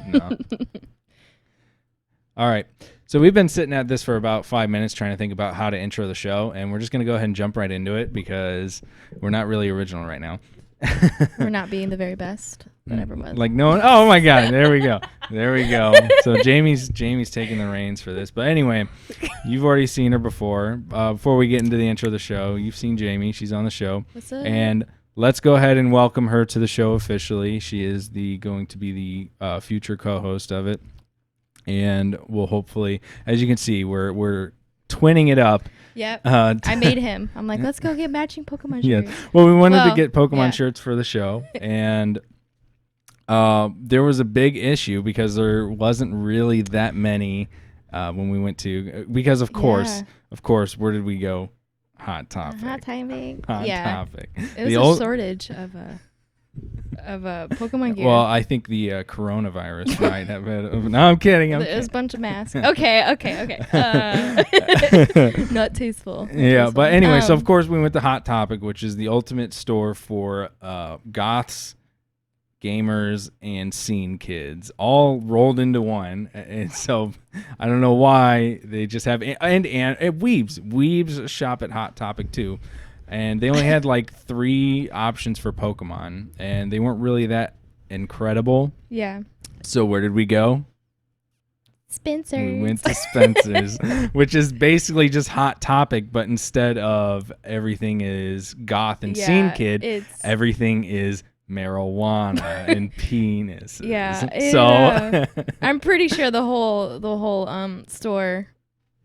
No. All right. So we've been sitting at this for about 5 minutes trying to think about how to intro the show, and we're just going to go ahead and jump right into it because we're not really original right now. We're not being the very best that ever was. Like no one. Oh my God! There we go. There we go. So Jamie's taking the reins for this. But anyway, you've already seen her before. Before we get into the intro of the show, you've seen Jamie. She's on the show. What's up? And let's go ahead and welcome her to the show officially. She is going to be the future co-host of it, and we'll hopefully, as you can see, we're twinning it up. Yep. I made him. I'm like, let's go get matching Pokemon shirts. Yeah. Well, we wanted to get Pokemon shirts for the show, and there was a big issue because there wasn't really that many when we went to, because of course, where did we go? Hot Topic. Hot Topic. Hot Topic. It was a shortage of Pokemon gear. Well, I think the coronavirus might have been. No, I'm kidding. It was a bunch of masks. Okay. Not tasteful. Yeah, but anyway, so of course we went to Hot Topic, which is the ultimate store for goths, gamers, and scene kids, all rolled into one. And so I don't know why they just have and weebs shop at Hot Topic too. And they only had like 3 options for Pokemon, and they weren't really that incredible. Yeah. So where did we go? Spencer's. We went to Spencer's, which is basically just Hot Topic, but instead of everything is goth and scene kid, everything is marijuana and penises. Yeah. So I'm pretty sure the whole store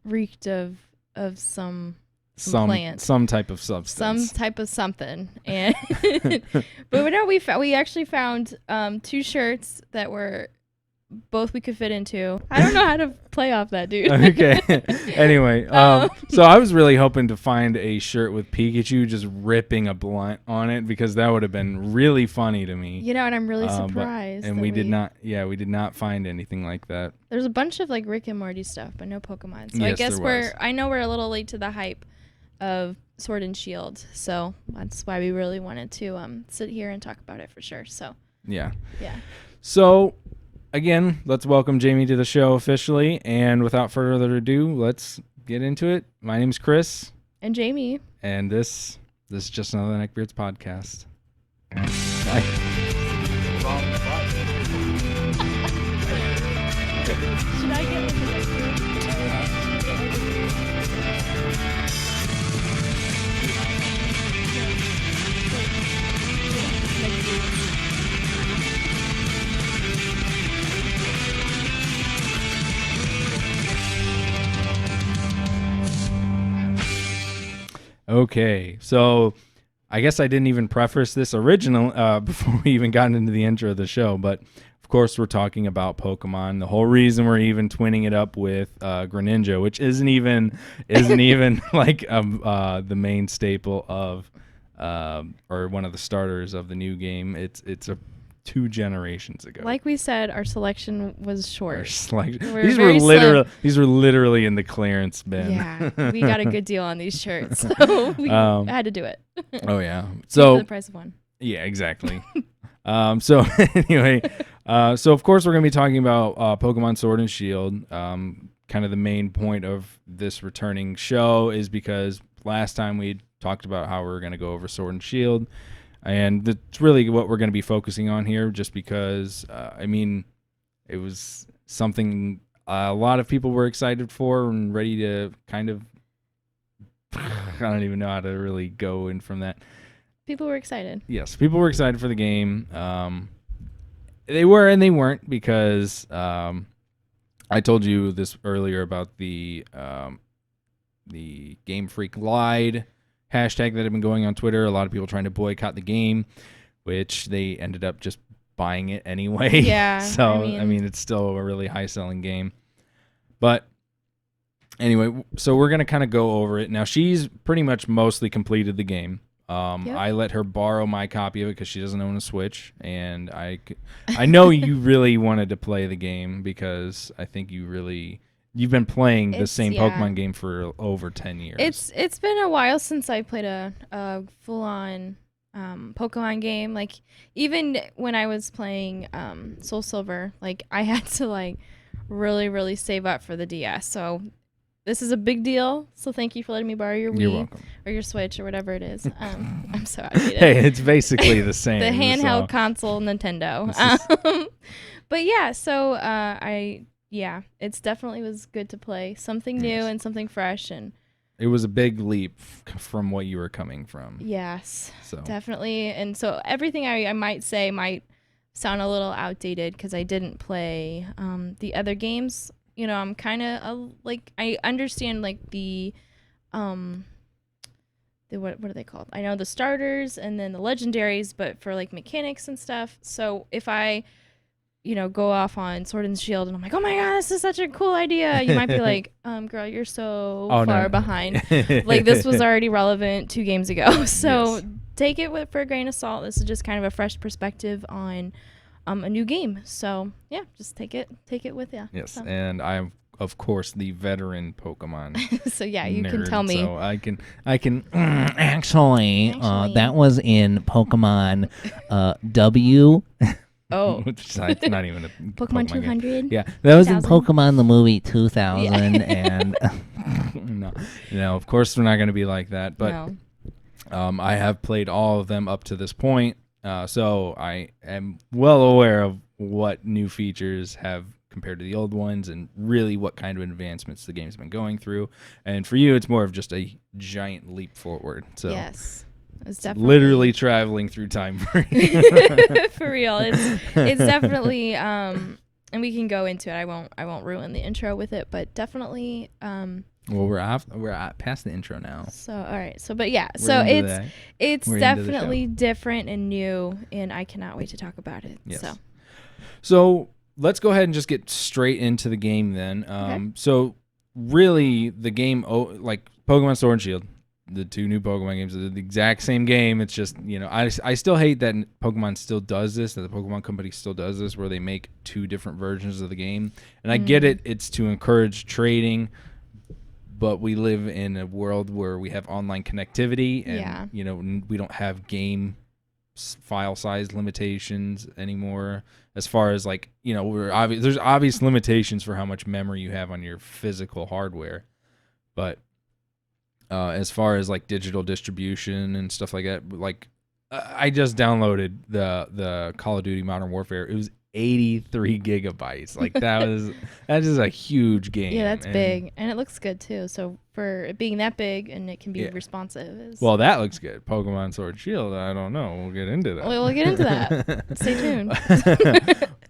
reeked of some plant. Some type of substance. Some type of something. And but no, we actually found 2 shirts that were both we could fit into. I don't know how to play off that, dude. Okay. Anyway, so I was really hoping to find a shirt with Pikachu just ripping a blunt on it, because that would have been really funny to me. You know, and I'm really surprised. And we did not find anything like that. There's a bunch of like Rick and Morty stuff, but no Pokemon. So yes, I guess I know we're a little late to the hype of Sword and Shield. So that's why we really wanted to sit here and talk about it for sure. So yeah. So again, let's welcome Jamie to the show officially, and without further ado, let's get into it. My name's Chris. And Jamie. And this is just another Neckbeards podcast. Bye. Should I get into this? Okay, so I guess I didn't even preface this original before we even got into the intro of the show, but of course we're talking about Pokemon. The whole reason we're even twinning it up with Greninja, which isn't even like the main staple of or one of the starters of the new game. It's a 2 generations ago. Like we said, our selection was short. These were literally in the clearance bin. Yeah, we got a good deal on these shirts, so we had to do it. Oh yeah, so for the price of one. Yeah, exactly. So anyway, so of course we're gonna be talking about Pokemon Sword and Shield. Kind of the main point of this returning show is because last time we talked about how we were gonna go over Sword and Shield. And that's really what we're going to be focusing on here, just because, it was something a lot of people were excited for and ready to kind of, I don't even know how to really go in from that. People were excited. Yes, people were excited for the game. They were and they weren't, because I told you this earlier about the Game Freak Lied hashtag that had been going on Twitter. A lot of people trying to boycott the game, which they ended up just buying it anyway. Yeah. So I mean, it's still a really high selling game. But anyway, so we're gonna kind of go over it now. She's pretty much mostly completed the game. Yep. I let her borrow my copy of it because she doesn't own a Switch, and I know you really wanted to play the game because I think you've been playing the same Pokemon game for over 10 years. It's been a while since I played a full-on Pokemon game. Like even when I was playing Soul Silver, like I had to like really really save up for the DS. So this is a big deal. So thank you for letting me borrow your You're Wii welcome. or your Switch or whatever it is. I'm so outdated. Hey, it's basically the same. The handheld so. console Nintendo. But yeah, so it's definitely was good to play something new and something fresh, and it was a big leap from what you were coming from. yes, So definitely. And so everything I might say might sound a little outdated because I didn't play the other games. You know, I'm kind of like I understand like the what are they called? I know the starters and then the legendaries, but for like mechanics and stuff. So if I go off on Sword and Shield and I'm like, oh my god, this is such a cool idea, you might be like, girl, you're so far behind. Like this was already relevant 2 games ago. So yes. take it for a grain of salt. This is just kind of a fresh perspective on a new game. So yeah, just take it with you. Yes, So. and I'm of course the veteran Pokemon. So yeah, you nerd, can tell me. So I can actually, that was in Pokemon W. Oh, which is not even a Pokemon 200. Game. Yeah, that was in 2000? Pokemon the movie 2000, and no, of course we're not going to be like that. But No. I have played all of them up to this point, so I am well aware of what new features have compared to the old ones, and really what kind of advancements the game's been going through. And for you, it's more of just a giant leap forward. So Yes. It's definitely literally traveling through time for you. for real. It's definitely and we can go into it. I won't ruin the intro with it, but definitely Well, we're past the intro now. so all right. So but yeah, We're so into it's We're into the definitely different and new, and I cannot wait to talk about it. Yes. So So let's go ahead and just get straight into the game then. Okay. So really, the game, like Pokemon Sword and Shield, the 2 new Pokemon games are the exact same game. It's just, I still hate that Pokemon still does this, that the Pokemon company still does this, where they make 2 different versions of the game. And I get it. It's to encourage trading, but we live in a world where we have online connectivity and, we don't have game file size limitations anymore. As far as like, there's obvious limitations for how much memory you have on your physical hardware. But as far as like digital distribution and stuff like that, like I just downloaded the Call of Duty Modern Warfare. It was 83 gigabytes. Like that is a huge game. yeah, that's big, and it looks good too. So for it being that big and it can be responsive. Well, that looks good. Pokemon Sword and Shield, I don't know. We'll get into that. We'll get into that. Stay tuned.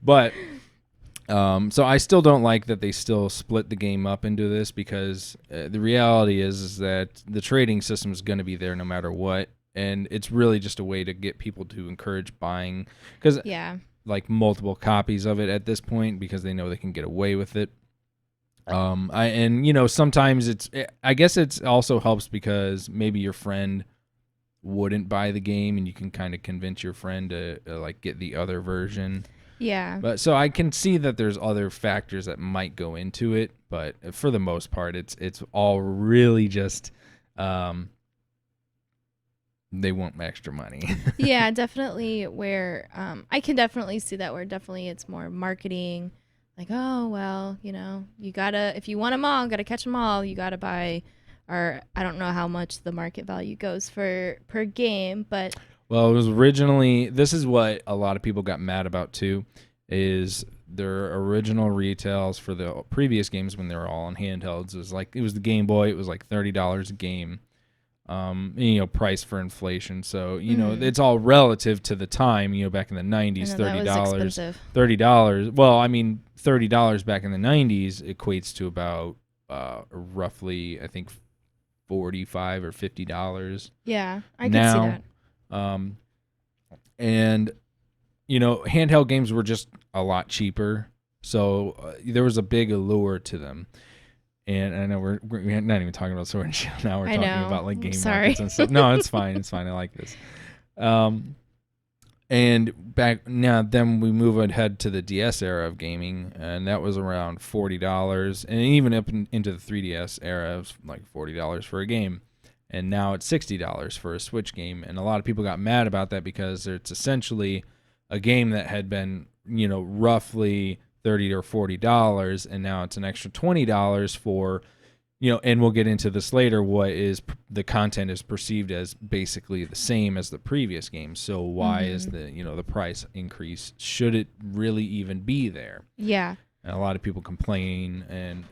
But so I still don't like that they still split the game up into this, because the reality is that the trading system is going to be there no matter what, and it's really just a way to get people to encourage buying, because like multiple copies of it at this point, because they know they can get away with it. Sometimes I guess it's also helps because maybe your friend wouldn't buy the game, and you can kind of convince your friend to like get the other version. Yeah. But so I can see that there's other factors that might go into it, but for the most part, it's all really just they want extra money. Yeah, definitely. Where I can definitely see that where definitely it's more marketing. Like, oh well, you gotta, if you want them all, gotta catch them all. You gotta buy, or I don't know how much the market value goes for per game, but. Well, it was originally, this is what a lot of people got mad about too, is their original retails for the previous games when they were all on handhelds. It was the Game Boy. It was like $30 a game, price for inflation. So, it's all relative to the time, back in the 90s, $30. $30. Well, I mean, $30 back in the 90s equates to about roughly, I think, $45 or $50. Yeah, I can see that. And handheld games were just a lot cheaper, so there was a big allure to them. And I know we're not even talking about Sword and Shield now. We're talking about like game markets and stuff. No, it's fine. It's fine. I like this. And back now, then we move ahead to the DS era of gaming, and that was around $40, and even up into the 3DS era, it was like $40 for a game. and now it's $60 for a Switch game. And a lot of people got mad about that because it's essentially a game that had been, roughly $30 or $40, and now it's an extra $20 for, and we'll get into this later, what is the content is perceived as basically the same as the previous game. So why is the price increase? Should it really even be there? Yeah. And a lot of people complain and,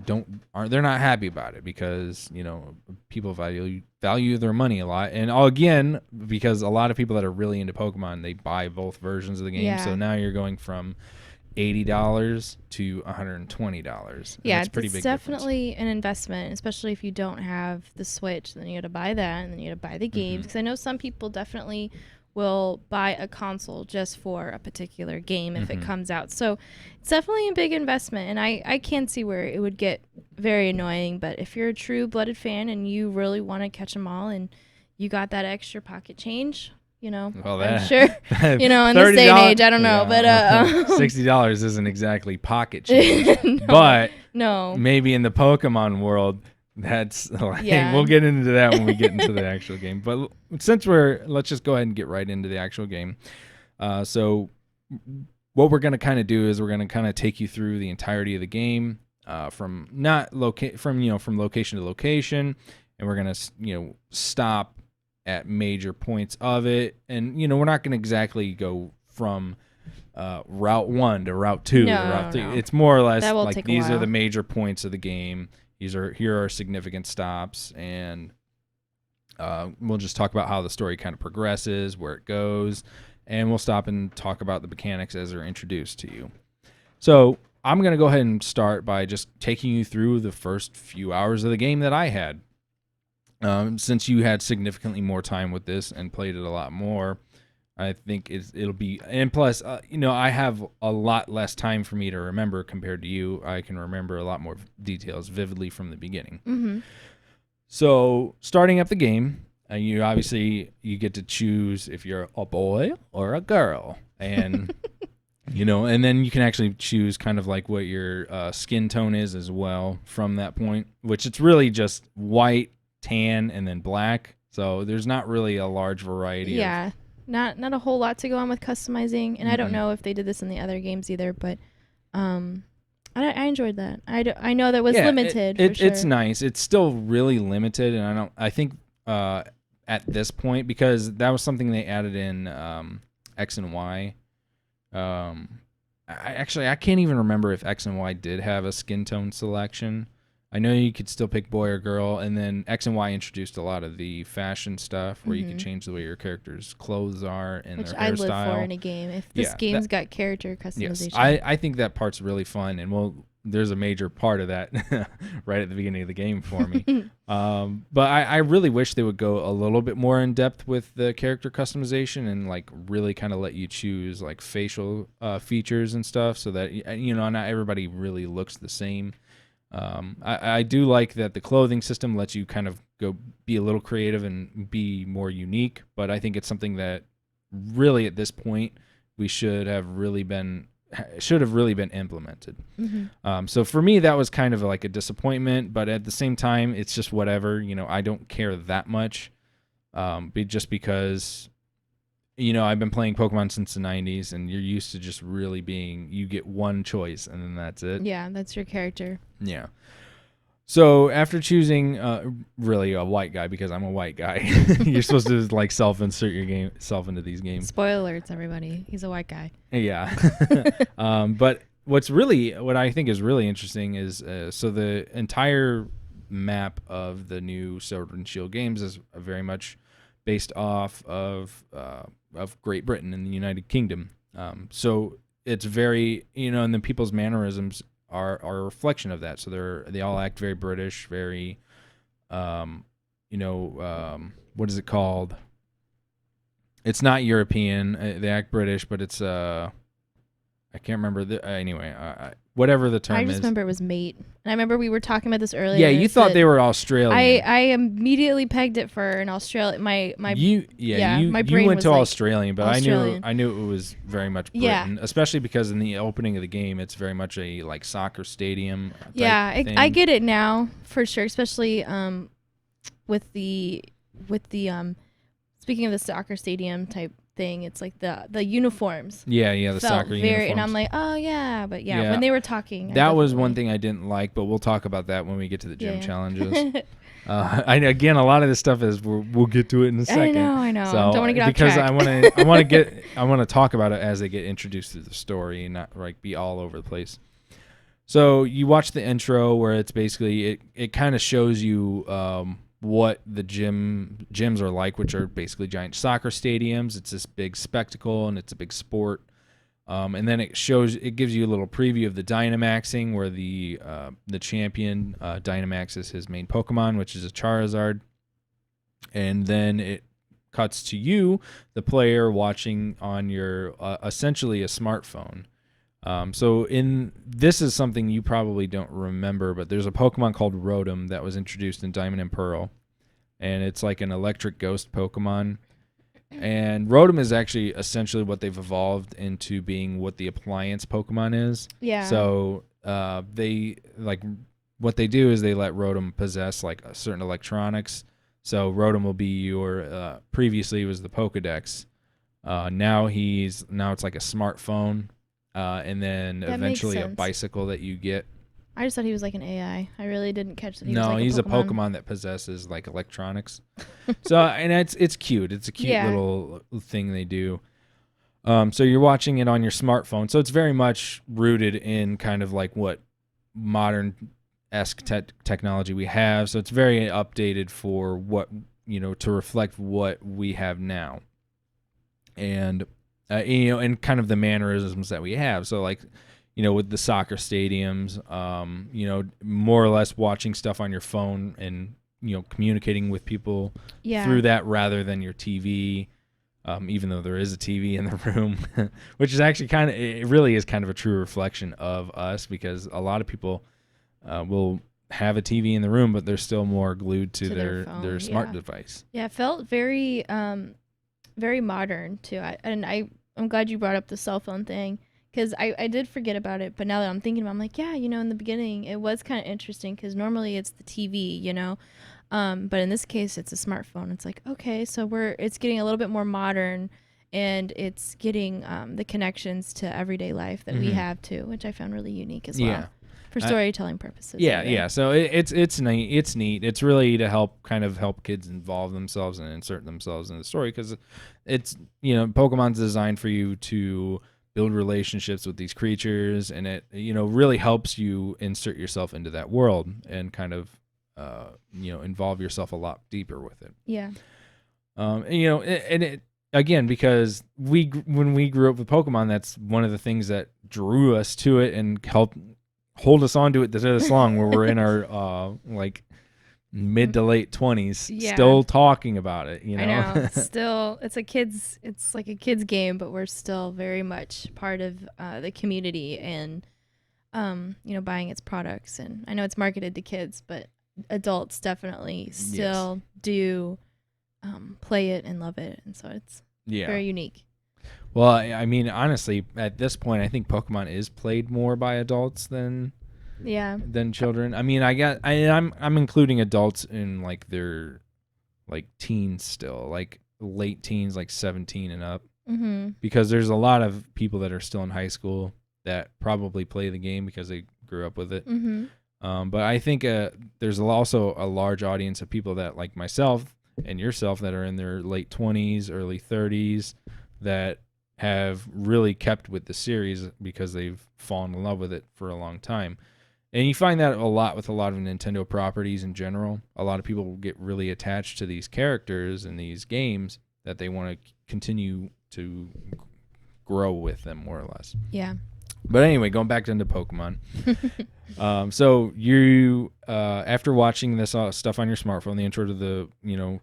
they're not happy about it because, people value their money a lot. And again, because a lot of people that are really into Pokemon, they buy both versions of the game. Yeah. So now you're going from $80 to $120. Yeah, that's pretty it's big definitely an investment, especially if you don't have the Switch. Then you got to buy that, and then you got to buy the games. Because I know some people definitely will buy a console just for a particular game if it comes out. So it's definitely a big investment, and I can see where it would get very annoying. But if you're a true-blooded fan and you really want to catch them all, and you got that extra pocket change, Well, I'm sure, in this day and age, I don't know, but $60 isn't exactly pocket change, no, but no, maybe in the Pokemon world, that's we'll get into that when we get into the actual game. But since let's just go ahead and get right into the actual game. So what we're going to kind of do is we're going to kind of take you through the entirety of the game, from location to location, and we're going to stop at major points of it, and we're not going to exactly go from route 1 to route 2 to route 3. No. It's more or less like these are the major points of the game. Here are significant stops, and we'll just talk about how the story kind of progresses, where it goes, and we'll stop and talk about the mechanics as they're introduced to you. So I'm going to go ahead and start by just taking you through the first few hours of the game that I had. Since you had significantly more time with this and played it a lot more, I think it'll be, and plus, I have a lot less time for me to remember compared to you. I can remember a lot more details vividly from the beginning. Mm-hmm. So starting up the game, you get to choose if you're a boy or a girl, and and then you can actually choose kind of like what your skin tone is as well from that point, which it's really just white, tan, and then black. So there's not really a large variety. Yeah, not a whole lot to go on with customizing, and I don't know if they did this in the other games either, but I enjoyed that. I know that was limited. For sure. It's nice. It's still really limited, and I think at this point, because that was something they added in X and Y. I can't even remember if X and Y did have a skin tone selection. I know you could still pick boy or girl, and then X and Y introduced a lot of the fashion stuff where you can change the way your character's clothes are and their hairstyle. Which I live for in a game. If this game's got character customization. Yes, I think that part's really fun, and there's a major part of that right at the beginning of the game for me. But I really wish they would go a little bit more in depth with the character customization and like really kind of let you choose like facial features and stuff, so that not everybody really looks the same. I do like that the clothing system lets you kind of go be a little creative and be more unique, but I think it's something that really at this point we should have really been implemented. So for me, that was kind of like a disappointment, but at the same time, it's just whatever. I don't care that much, just because I've been playing Pokemon since the 90s, and you're used to just really you get one choice, and then that's it. Yeah, that's your character. Yeah. So after choosing really a white guy, because I'm a white guy, you're supposed to like self-insert yourself into these games. Spoiler alerts, everybody. He's a white guy. Yeah. But what I think is really interesting is so the entire map of the new Sword and Shield games is very much based off of Great Britain and the United Kingdom. So it's very, and then people's mannerisms are a reflection of that. So they all act very British, very, what is it called? It's not European. They act British, but it's I can't remember anyway. Whatever the term is. I just remember it was mate. And I remember we were talking about this earlier. Yeah, you thought they were Australian. I immediately pegged it for an Australian. My brain you went was to like Australian, but Australian. I knew it was very much Britain, especially because in the opening of the game, it's very much a like soccer stadium. Yeah, I get it now for sure. Especially with the speaking of the soccer stadium type thing, it's like the uniforms. Yeah, the felt soccer uniforms. And I'm like, oh yeah, but Yeah. when they were talking, That was one thing I didn't like, but we'll talk about that when we get to the gym Yeah. challenges. Again, a lot of this stuff is we'll get to it in a second. I know. So, Don't want to get off because track. I want to talk about it as they get introduced to the story and not like be all over the place. So you watch the intro where it's basically it kind of shows you what the gyms are like, which are basically giant soccer stadiums. It's this big spectacle and it's a big sport. And then it gives you a little preview of the Dynamaxing, where the champion Dynamaxes his main Pokemon, which is a Charizard. And then it cuts to you, the player, watching on your essentially a smartphone. So this is something you probably don't remember, but there's a Pokemon called Rotom that was introduced in Diamond and Pearl, and it's like an electric ghost Pokemon. And Rotom is actually essentially what they've evolved into being what the appliance Pokemon is. Yeah. So they what they do is they let Rotom possess like a certain electronics. So Rotom will be your previously it was the Pokedex. Now it's like a smartphone. And then That eventually makes a sense. bicycle that you get. I just thought he was like an AI. I really didn't catch that he was No, like he's a a Pokemon that possesses like electronics. So and it's cute. It's a cute little thing they do. So you're watching it on your smartphone. So it's very much rooted in kind of like what modern-esque technology we have. So it's very updated for what, to reflect what we have now. And and kind of the mannerisms that we have. So like, with the soccer stadiums, more or less watching stuff on your phone and, communicating with people through that rather than your TV, even though there is a TV in the room, which is actually it really is kind of a true reflection of us, because a lot of people will have a TV in the room, but they're still more glued to their phone, their smart device. Yeah, it felt very, very modern too. I'm glad you brought up the cell phone thing, because I did forget about it, but now that I'm thinking about it, I'm like, yeah, in the beginning it was kind of interesting, because normally it's the TV, but in this case it's a smartphone. It's like, okay, so it's getting a little bit more modern, and it's getting the connections to everyday life that we have too, which I found really unique as well. Yeah. For storytelling purposes. Yeah. So it's neat. It's neat. It's really to help kids involve themselves and insert themselves in the story, because it's Pokemon's designed for you to build relationships with these creatures, and it really helps you insert yourself into that world and kind of involve yourself a lot deeper with it. Yeah. And it again, because when we grew up with Pokemon, that's one of the things that drew us to it and helped hold us on to it this long, where we're in our like mid to late 20s still talking about it. I know. Still, it's like a kid's game, but we're still very much part of the community, and buying its products. And I know it's marketed to kids, but adults definitely still do play it and love it, and so it's very unique. Well, I mean, honestly, at this point, I think Pokemon is played more by adults than children. I mean, I'm including adults in like their like teens still, like late teens, like 17 and up, because there's a lot of people that are still in high school that probably play the game because they grew up with it. But I think there's also a large audience of people that, like myself and yourself, that are in their late 20s, early 30s, that have really kept with the series because they've fallen in love with it for a long time. And you find that a lot with a lot of Nintendo properties in general. A lot of people get really attached to these characters and these games that they want to continue to grow with them, more or less. Yeah. But anyway, going back into Pokemon. So you, after watching this stuff on your smartphone, the intro to the,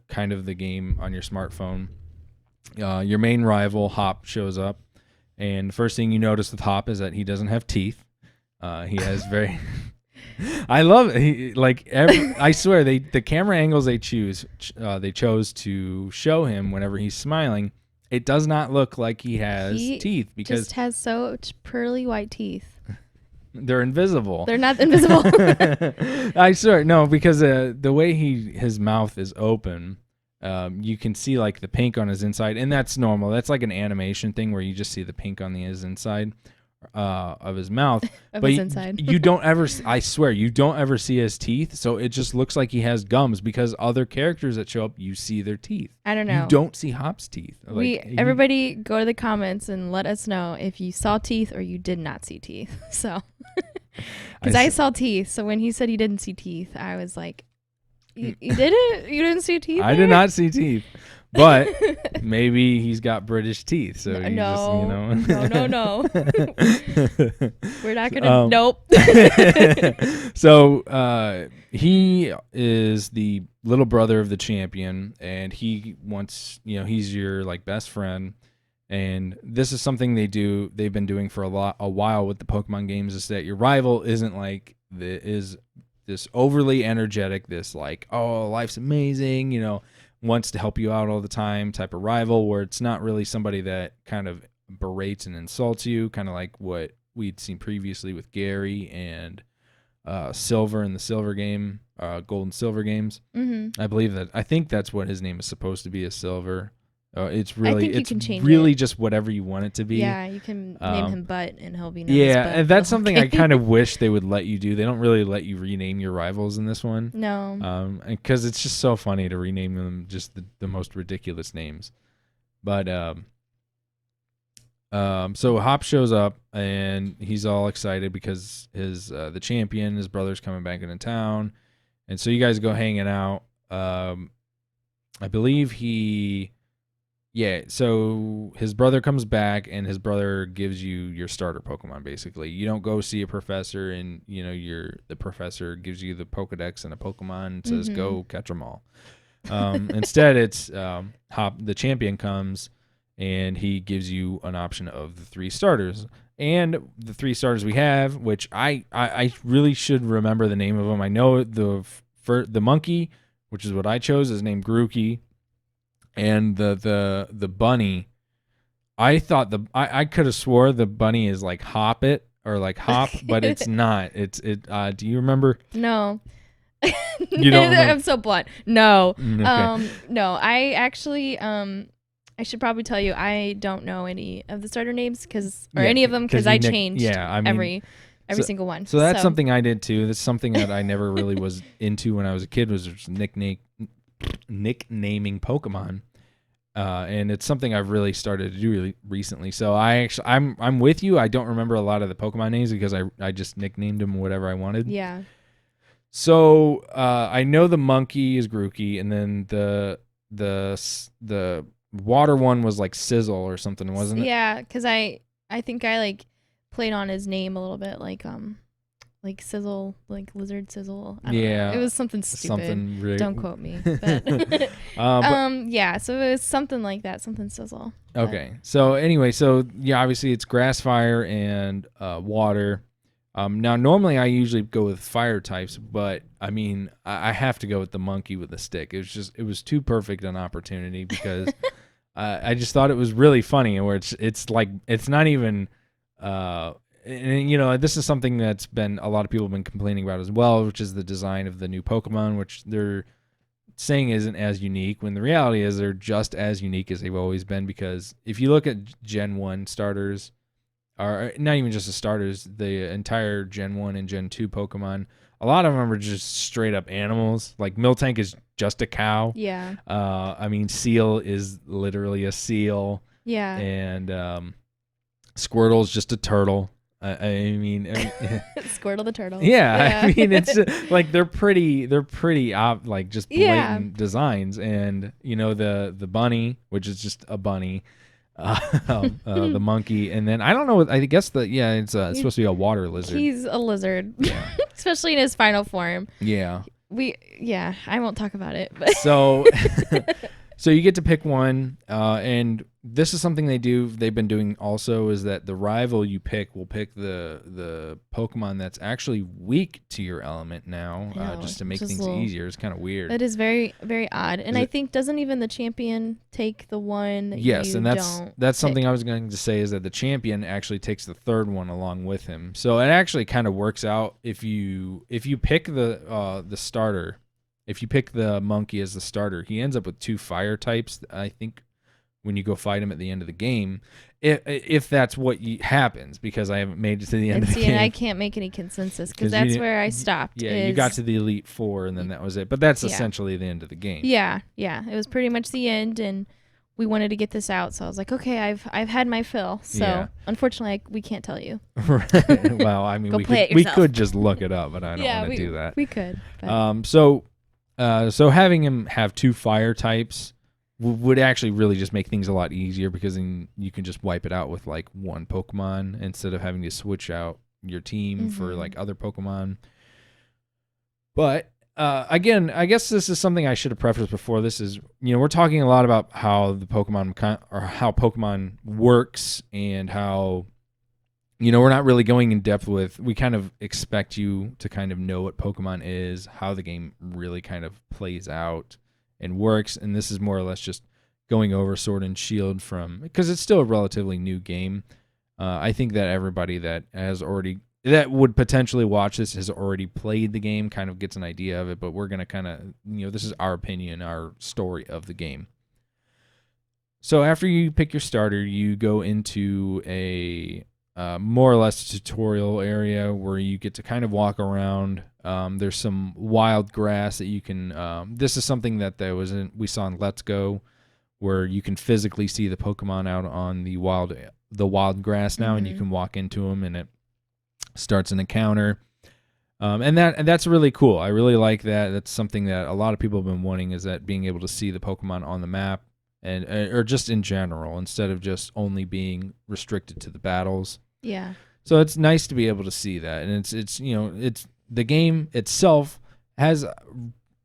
kind of the game on your smartphone, your main rival, Hop, shows up. And the first thing you notice with Hop is that he doesn't have teeth. He has very... I love it. I swear, the camera angles they chose to show him whenever he's smiling, it does not look like he has teeth, because just has such pearly white teeth. They're invisible. They're not invisible. I swear, no, because the way his mouth is open, you can see like the pink on his inside, and that's normal. That's like an animation thing where you just see the pink on his inside of his mouth. Of but his inside. You don't ever, I swear, you don't ever see his teeth, so it just looks like he has gums because other characters that show up, you see their teeth. I don't know. You don't see Hop's teeth. Everybody go to the comments and let us know if you saw teeth or you did not see teeth. So, because I saw teeth. So when he said he didn't see teeth, I was like, you didn't? You didn't see teeth? I did not see teeth. But maybe he's got British teeth, so no. No. We're not gonna. Nope. So he is the little brother of the champion, and he wants, he's your like best friend. And this is something they've been doing for a while with the Pokemon games, is that your rival isn't like is this overly energetic, this like, oh, life's amazing, wants to help you out all the time type of rival, where it's not really somebody that kind of berates and insults you, kind of like what we'd seen previously with Gary and Silver in the Silver game, Gold and Silver games. Mm-hmm. I think that's what his name is supposed to be, is Silver. It's really just whatever you want it to be. Yeah, you can name him Butt and he'll be known yeah, as Butt. and that's something I kind of wish they would let you do. They don't really let you rename your rivals in this one. No. Because it's just so funny to rename them just the most ridiculous names. But so Hop shows up and he's all excited because the champion, his brother's coming back into town, and so you guys go hanging out. I believe so his brother comes back and his brother gives you your starter Pokemon, basically. You don't go see a professor and, the professor gives you the Pokedex and a Pokemon and says, go catch them all. Instead, it's Hop, the champion, comes and he gives you an option of the 3 starters. And the 3 starters we have, which I really should remember the name of them. I know the monkey, which is what I chose, is named Grookey. And the bunny, I thought I could have swore the bunny is like Hop It or like Hop, but it's not. Do you remember? No. You don't remember? I'm so blunt. No. Okay. No. I actually I should probably tell you I don't know any of the starter names any of them because I changed every single one. So that's something I did too. That's something that I never really was into when I was a kid, was just nicknaming Pokemon. And it's something I've really started to do really recently. So I'm with you. I don't remember a lot of the Pokemon names because I just nicknamed them whatever I wanted. Yeah. So I know the monkey is Grookey, and then the water one was like Sizzle or something, wasn't it? Yeah, because I think I like played on his name a little bit, like Sizzle, like Lizard Sizzle. I don't know. It was something stupid. Don't quote me. But yeah, so it was something like that, something Sizzle. Okay. So anyway, obviously it's grass, fire, and water. Now normally I usually go with fire types, but I mean I have to go with the monkey with the stick. It was too perfect an opportunity because I just thought it was really funny, where it's like it's not even. And this is something that's been a lot of people have been complaining about as well, which is the design of the new Pokemon, which they're saying isn't as unique, when the reality is they're just as unique as they've always been. Because if you look at Gen 1 starters, or not even just the starters, the entire Gen 1 and Gen 2 Pokemon, a lot of them are just straight up animals. Like Miltank is just a cow. Yeah. I mean, Seal is literally a seal. Yeah. And Squirtle's just a turtle. I mean, Squirtle the turtle. Yeah, I mean, it's like they're pretty like just blatant designs, and the bunny, which is just a bunny, the monkey, and then I don't know. I guess it's supposed to be a water lizard. He's a lizard, especially in his final form. Yeah. I won't talk about it. But So you get to pick one, and this is something they've been doing also, is that the rival you pick will pick the Pokemon that's actually weak to your element now, I know, just to make just things a little- easier. It's kind of weird. That is very, very odd. And Is I it- think, doesn't even the champion take the one that Yes, you and that's don't something pick? I was going to say, is that the champion actually takes the third one along with him. So it actually kind of works out if you pick the starter. If you pick the monkey as the starter, he ends up with 2 fire types, I think, when you go fight him at the end of the game. If that's what happens, because I haven't made it to the end of the game. And I can't make any consensus 'Cause because you that's didn't- where I stopped. Yeah, you got to the Elite Four, and then that was it. But that's Yeah. essentially the end of the game. Yeah, it was pretty much the end, and we wanted to get this out, so I was like, okay, I've had my fill. So Yeah. unfortunately, we can't tell you. Well, I mean, Go we play could, it we yourself. could just look it up, but I don't yeah, want to do that. we could. But So having him have 2 fire types would actually really just make things a lot easier, because then you can just wipe it out with like one Pokemon instead of having to switch out your team for like other Pokemon. But again, I guess this is something I should have prefaced before. This is, we're talking a lot about how the how Pokemon works, and how, we're not really going in depth with. We kind of expect you to kind of know what Pokemon is, how the game really kind of plays out and works, and this is more or less just going over Sword and Shield because it's still a relatively new game. I think that everybody that would potentially watch this has already played the game, kind of gets an idea of it, but we're going to kind of, this is our opinion, our story of the game. So after you pick your starter, you go into a more or less tutorial area where you get to kind of walk around. There's some wild grass that you can, this is something that we saw in Let's Go, where you can physically see the Pokemon out on the wild grass now, and you can walk into them, and it starts an encounter. And that's really cool. I really like that. That's something that a lot of people have been wanting, is that being able to see the Pokemon on the map, and or just in general, instead of just only being restricted to the battles. yeah. So it's nice to be able to see that, and it's the game itself has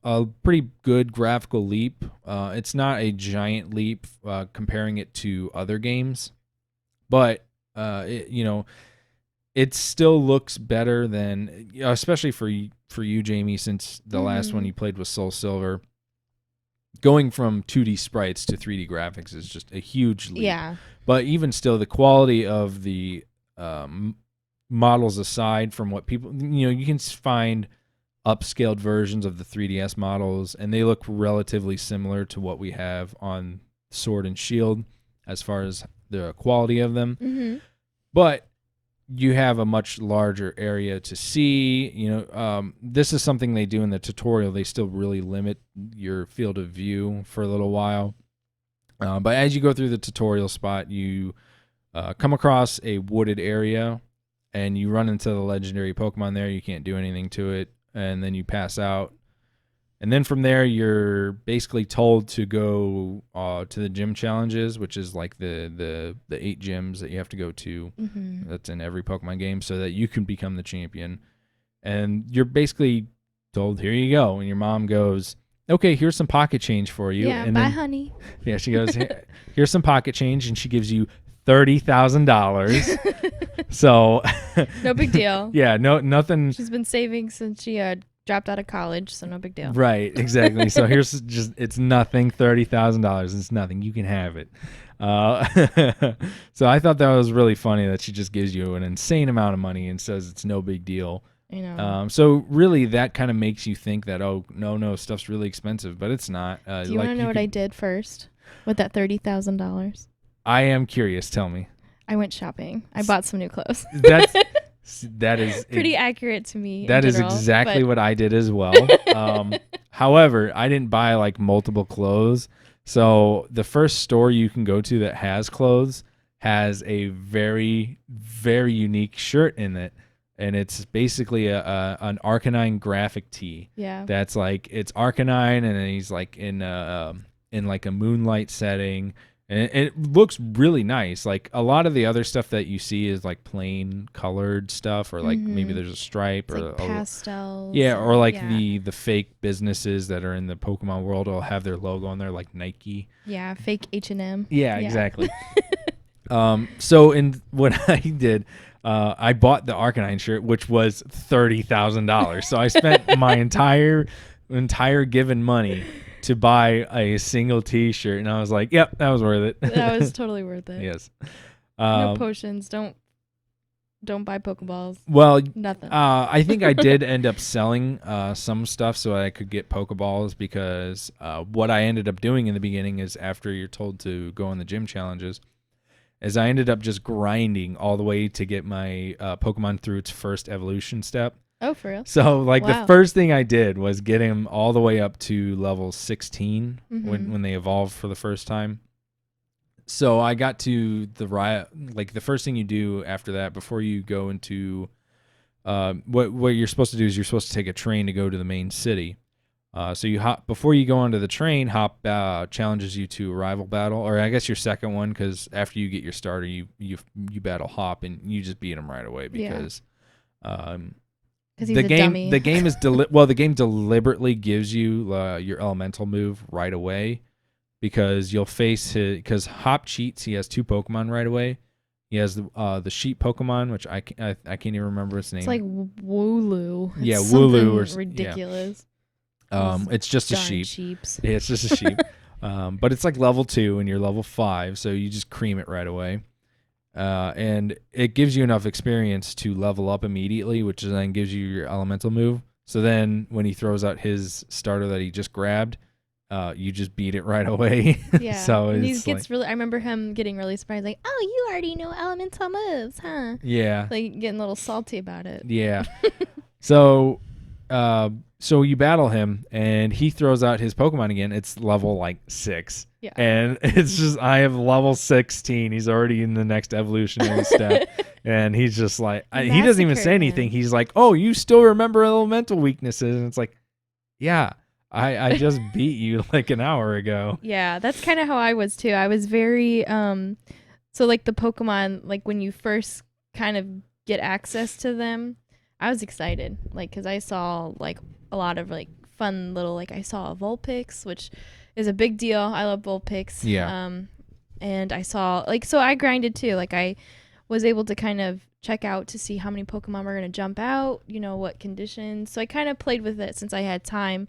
a pretty good graphical leap. It's not a giant leap comparing it to other games, but it still looks better than, especially for you, Jamie, since the last one you played was Soul Silver. Going from 2D sprites to 3D graphics is just a huge leap. Yeah. But even still, the quality of the models aside from what people, you can find upscaled versions of the 3DS models, and they look relatively similar to what we have on Sword and Shield as far as the quality of them. But you have a much larger area to see. This is something they do in the tutorial. They still really limit your field of view for a little while. But as you go through the tutorial spot, you come across a wooded area, and you run into the legendary Pokemon there. You can't do anything to it, and then you pass out. And then from there, you're basically told to go to the gym challenges, which is like the 8 gyms that you have to go to. That's in every Pokemon game, so that you can become the champion. And you're basically told, here you go. And your mom goes, okay, here's some pocket change for you. Yeah, and bye, then, honey. Yeah, she goes, here's some pocket change, and she gives you $30,000. So No big deal. yeah, nothing. She's been saving since she dropped out of college, so no big deal. Right, exactly. So here's it's nothing. $30,000. It's nothing. You can have it. So I thought that was really funny that she just gives you an insane amount of money and says it's no big deal. I know. So really, that kind of makes you think that, oh no, stuff's really expensive, but it's not. Do you want to know what I did first with that $30,000? I am curious. Tell me. I went shopping. I bought some new clothes. That is pretty accurate to me. That is exactly what I did as well. However, I didn't buy like multiple clothes. So the first store you can go to that has clothes has a very, very unique shirt in it. And it's basically an Arcanine graphic tee. Yeah. That's like, it's Arcanine, and he's like in like a moonlight setting. And it looks really nice. Like a lot of the other stuff that you see is like plain colored stuff, or like maybe there's a stripe It's or like pastels. yeah, or like yeah. the fake businesses that are in the Pokemon world will have their logo on there, like Nike. Yeah, fake H&M. Yeah, exactly. So in what I did, I bought the Arcanine shirt, which was $30,000. So I spent my entire given money to buy a single T-shirt, and I was like, "Yep, that was worth it." That was totally worth it. Yes. No potions. Don't buy Pokeballs. Well, Nothing. I think I did end up selling some stuff so I could get Pokeballs, because what I ended up doing in the beginning is, after you're told to go on the gym challenges, is I ended up just grinding all the way to get my Pokemon through its first evolution step. Oh, for real? So like Wow. the first thing I did was get him all the way up to level 16 when they evolved for the first time. So I got to the first thing you do after that, before you go into what you're supposed to do is you're supposed to take a train to go to the main city. So you hop before you go onto the train. Hop challenges you to a rival battle, or I guess your second one, because after you get your starter, you battle Hop, and you just beat him right away, because he's a dummy. the game is the game deliberately gives you your elemental move right away, because you'll face because Hop cheats. He has 2 Pokemon right away. He has the sheep Pokemon, which I can't even remember its name. It's like Wooloo. Yeah, It's Wooloo or ridiculous. It's just a sheep. Sheeps. Yeah, it's just a sheep. But it's like level 2 and you're level 5, so you just cream it right away. And it gives you enough experience to level up immediately, which then gives you your elemental move. So then when he throws out his starter that he just grabbed, you just beat it right away. Yeah. So and it's gets really. I remember him getting really surprised, like, "Oh, you already know elemental moves, huh?" Yeah. Like getting a little salty about it. Yeah. So you battle him, and he throws out his Pokemon again. It's level like 6. Yeah. And it's just, I have level 16. He's already in the next evolutionary step. And he's just like, he doesn't even say anything. He's like, "Oh, you still remember elemental weaknesses?" And it's like, yeah, I just beat you like an hour ago. Yeah, that's kind of how I was too. I was very so like the Pokemon, like when you first kind of get access to them, I was excited, like, because I saw like a lot of like fun little, like I saw a Vulpix, which is a big deal. I love Vulpix. Yeah. And I saw like, so I grinded too. Like I was able to kind of check out to see how many Pokemon were gonna jump out, what conditions. So I kind of played with it since I had time.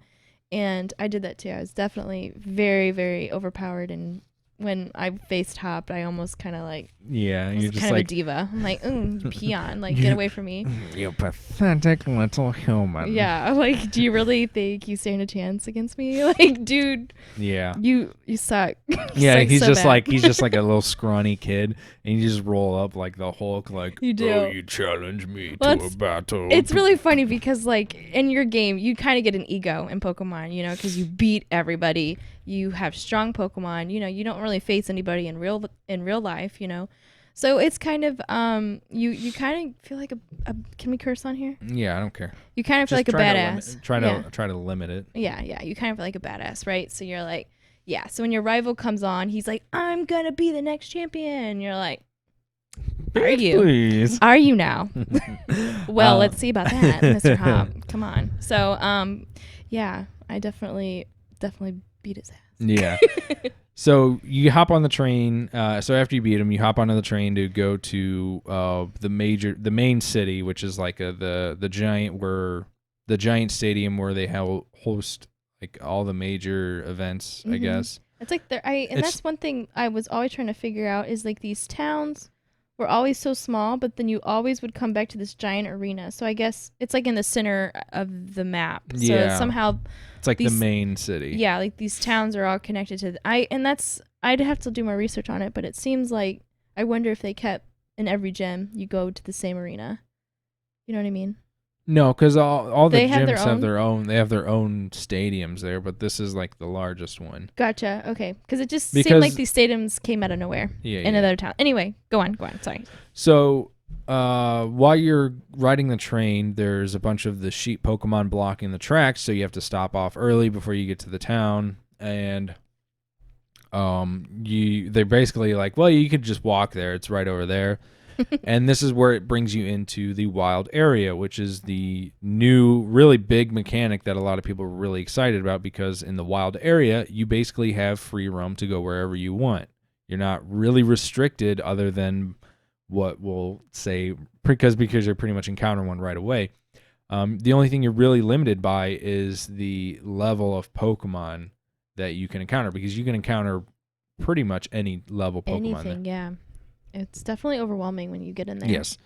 And I did that too. I was definitely very, very overpowered. And when I faced Hop, I almost kind of like, yeah, was you're just kind of like a diva. I'm like, you peon, like get away from me. You pathetic little human. Yeah, like, do you really think you stand a chance against me? Like, dude, Yeah. you suck. You Yeah, suck he's so just bad. like a little scrawny kid, and you just roll up like the Hulk, like, You do. "Oh, you challenge me Well, to a battle." It's really funny because, like, in your game, you kind of get an ego in Pokemon, because you beat everybody. You have strong Pokemon. You don't really face anybody in real life. So it's kind of you kind of feel like a can we curse on here? Yeah, I don't care. You kind of feel like a badass. Try to limit it. Yeah. You kind of feel like a badass, right? So you're like, yeah. So when your rival comes on, he's like, "I'm gonna be the next champion." And you're like, "Are you? Please. Are you now?" Well, let's see about that, Mr. Hop. Come on. So yeah, I definitely beat his ass. Yeah. So you hop on the train. So after you beat him, you hop onto the train to go to the main city, which is like the giant stadium where they host like all the major events, I guess. It's like that's one thing I was always trying to figure out is like these towns were always so small, but then you always would come back to this giant arena. So I guess it's like in the center of the map. So Yeah. somehow It's like the main city. yeah, like these towns are all connected to I'd have to do more research on it, but it seems like I wonder if they kept in every gym you go to the same arena. You know what I mean? No, because all the They have gyms their have own? their own. They have their own stadiums there, but this is like the largest one. Gotcha. Okay, because it just Because- seemed like these stadiums came out of nowhere Yeah. in another town. Anyway, go on. Sorry. So while you're riding the train, there's a bunch of the sheep Pokemon blocking the tracks, so you have to stop off early before you get to the town. And they're basically like, well, you could just walk there. It's right over there. And this is where it brings you into the wild area, which is the new, really big mechanic that a lot of people are really excited about, because in the wild area, you basically have free roam to go wherever you want. You're not really restricted other than what we'll say, because you're pretty much encounter one right away. The only thing you're really limited by is the level of Pokemon that you can encounter, because you can encounter pretty much any level Pokemon. Anything, yeah. It's definitely overwhelming when you get in there. Yes.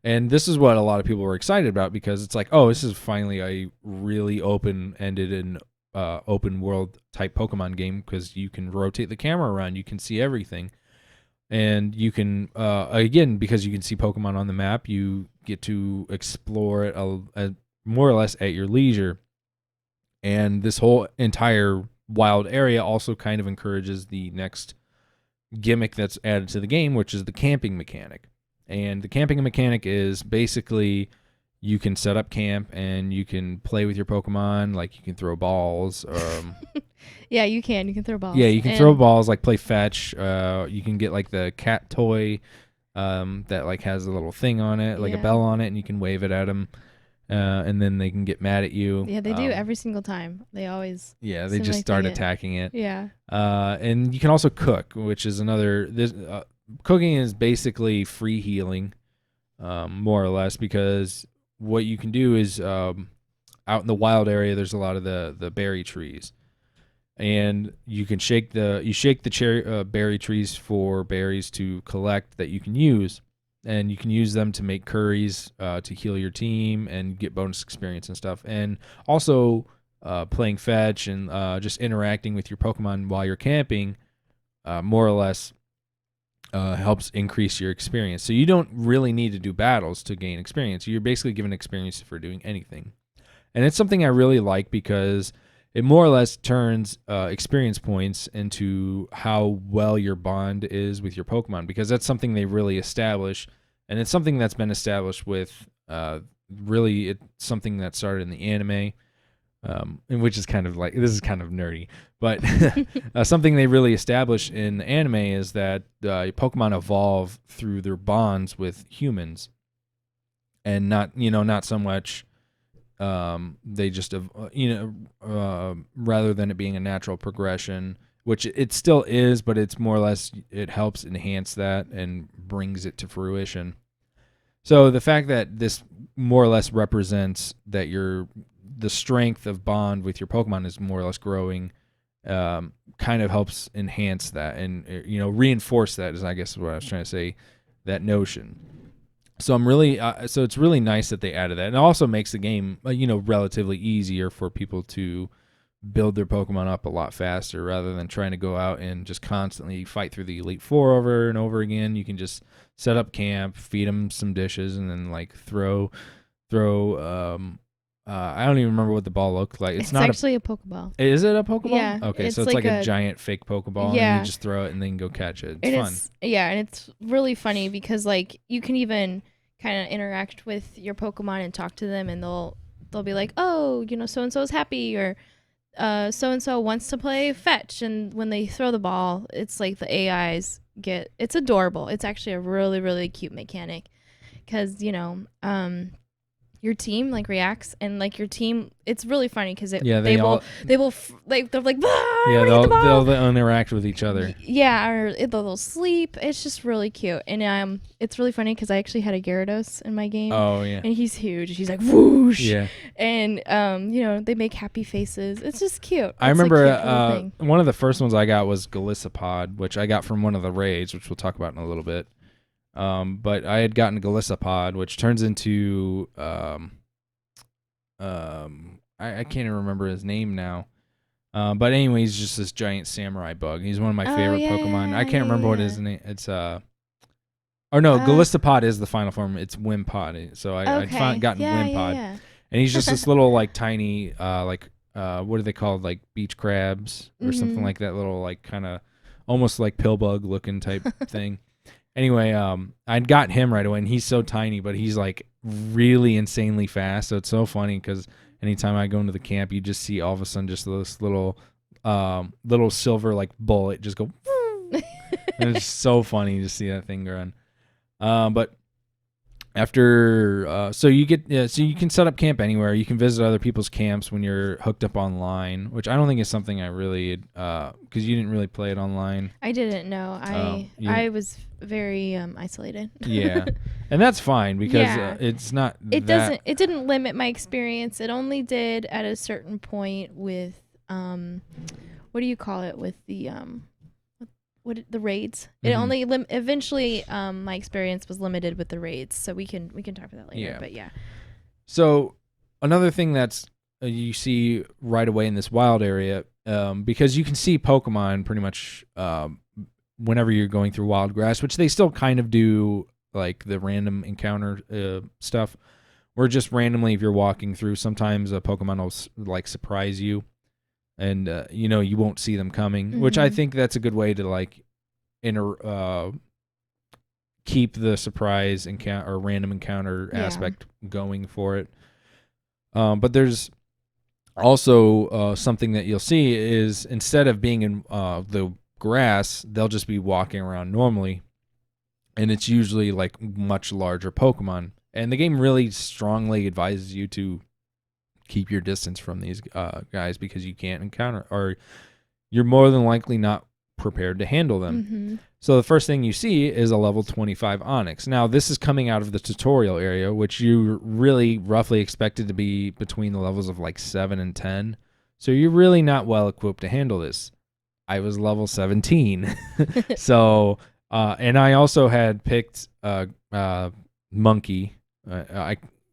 And this is what a lot of people were excited about, because it's like, oh, this is finally a really open-ended and open world type Pokemon game, because you can rotate the camera around, you can see everything. And you can, again, because you can see Pokemon on the map, you get to explore it more or less at your leisure. And this whole entire wild area also kind of encourages the next gimmick that's added to the game, which is the camping mechanic. And the camping mechanic is basically you can set up camp and you can play with your Pokemon, like you can throw balls. Yeah, you can throw balls. Yeah, you can throw balls, like play fetch. You can get like the cat toy that like has a little thing on it, like a bell on it, and you can wave it at them. And then they can get mad at you. Yeah, they do every single time. They always. Yeah, they just start attacking it. Yeah. And you can also cook, which is another. Cooking is basically free healing, more or less, because what you can do is out in the wild area, there's a lot of the berry trees, and you can shake the cherry berry trees for berries to collect that you can use. And you can use them to make curries to heal your team and get bonus experience and stuff. And also playing fetch and just interacting with your Pokemon while you're camping, more or less, helps increase your experience. So you don't really need to do battles to gain experience. You're basically given experience for doing anything. And it's something I really like, because it more or less turns experience points into how well your bond is with your Pokemon, because that's something they really establish, and it's something that's been established with really it's something that started in the anime, and which is kind of like, this is kind of nerdy, but something they really established in the anime is that Pokemon evolve through their bonds with humans, and not so much. They just, rather than it being a natural progression, which it still is, but it's more or less, it helps enhance that and brings it to fruition. So the fact that this more or less represents that the strength of bond with your Pokemon is more or less growing, kind of helps enhance that and, reinforce that, is I guess what I was trying to say, that notion. So I'm really, so it's really nice that they added that, and it also makes the game, relatively easier for people to build their Pokemon up a lot faster, rather than trying to go out and just constantly fight through the Elite Four over and over again. You can just set up camp, feed them some dishes, and then like throw. I don't even remember what the ball looked like. It's not actually a Pokeball. Is it a Pokeball? Yeah. Okay, so it's like a giant fake Pokeball, and you just throw it and then go catch it. It's fun. And it's really funny, because like you can even kind of interact with your Pokemon and talk to them, and they'll be like, oh, so and so is happy, or so and so wants to play fetch, and when they throw the ball, it's like the AIs it's adorable. It's actually a really, really cute mechanic, because your team like reacts, and like your team, it's really funny, because they'll interact with each other. Yeah, or they'll sleep. It's just really cute, and it's really funny, because I actually had a Gyarados in my game. Oh yeah, and he's huge. He's like whoosh. Yeah, and they make happy faces. It's just cute. I remember one of the first ones I got was Galissapod, which I got from one of the raids, which we'll talk about in a little bit. But I had gotten Galissapod, which turns into I can't even remember his name now. But anyway, he's just this giant samurai bug. He's one of my favorite Pokemon. I can't remember what his name. It's Galissapod is the final form. It's Wimpod. So I'd gotten Wimpod, and he's just this little like tiny what are they called, like beach crabs or something like that, little like kind of almost like pill bug looking type thing. Anyway, I'd got him right away, and he's so tiny, but he's like really insanely fast. So it's so funny, because anytime I go into the camp, you just see all of a sudden just this little little silver like bullet just go. And it's so funny to see that thing run. But after so you can set up camp anywhere. You can visit other people's camps when you're hooked up online, which I don't think is something I really because you didn't really play it online. I didn't know. I was very isolated. Yeah, and that's fine because it's not. It didn't limit my experience. It only did at a certain point with what do you call it, with the the raids. It only eventually my experience was limited with the raids, so we can talk about that later. Yeah. But yeah. So another thing that's you see right away in this wild area, because you can see Pokemon pretty much whenever you're going through wild grass, which they still kind of do, like the random encounter stuff, or just randomly if you're walking through, sometimes a Pokemon will like surprise you. And you won't see them coming, which I think that's a good way to like keep the surprise encounter or random encounter aspect going for it. But there's also something that you'll see is instead of being in the grass, they'll just be walking around normally, and it's usually like much larger Pokemon. And the game really strongly advises you to keep your distance from these guys because you can't encounter, or you're more than likely not prepared to handle them. So the first thing you see is a level 25 Onix. Now this is coming out of the tutorial area, which you really roughly expected to be between the levels of like 7 and 10. So you're really not well equipped to handle this. I was level 17. So and I also had picked Monkey.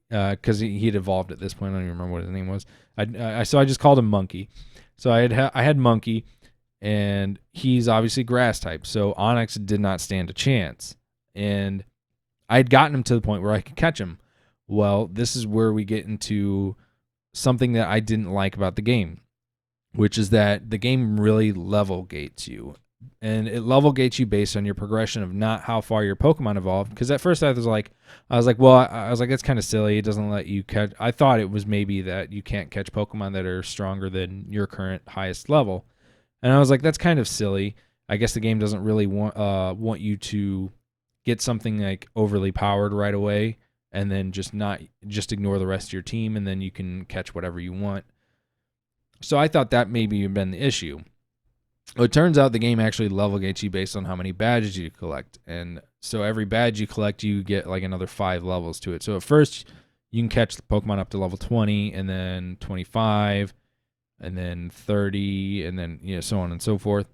Because he had evolved at this point. I don't even remember what his name was. So I just called him Monkey. So I had Monkey, and he's obviously grass type. So Onix did not stand a chance. And I had gotten him to the point where I could catch him. Well, this is where we get into something that I didn't like about the game, which is that the game really level gates you. And it level gates you based on your progression of not how far your Pokemon evolved. Because at first I was like, that's kind of silly. It doesn't let you catch. I thought it was maybe that you can't catch Pokemon that are stronger than your current highest level. And I was like, that's kind of silly. I guess the game doesn't really want you to get something like overly powered right away, and then just ignore the rest of your team, and then you can catch whatever you want. So I thought that maybe had been the issue. Well, it turns out the game actually level gates you based on how many badges you collect. And so every badge you collect, you get like another 5 levels to it. So at first, you can catch the Pokemon up to level 20, and then 25, and then 30, and then so on and so forth.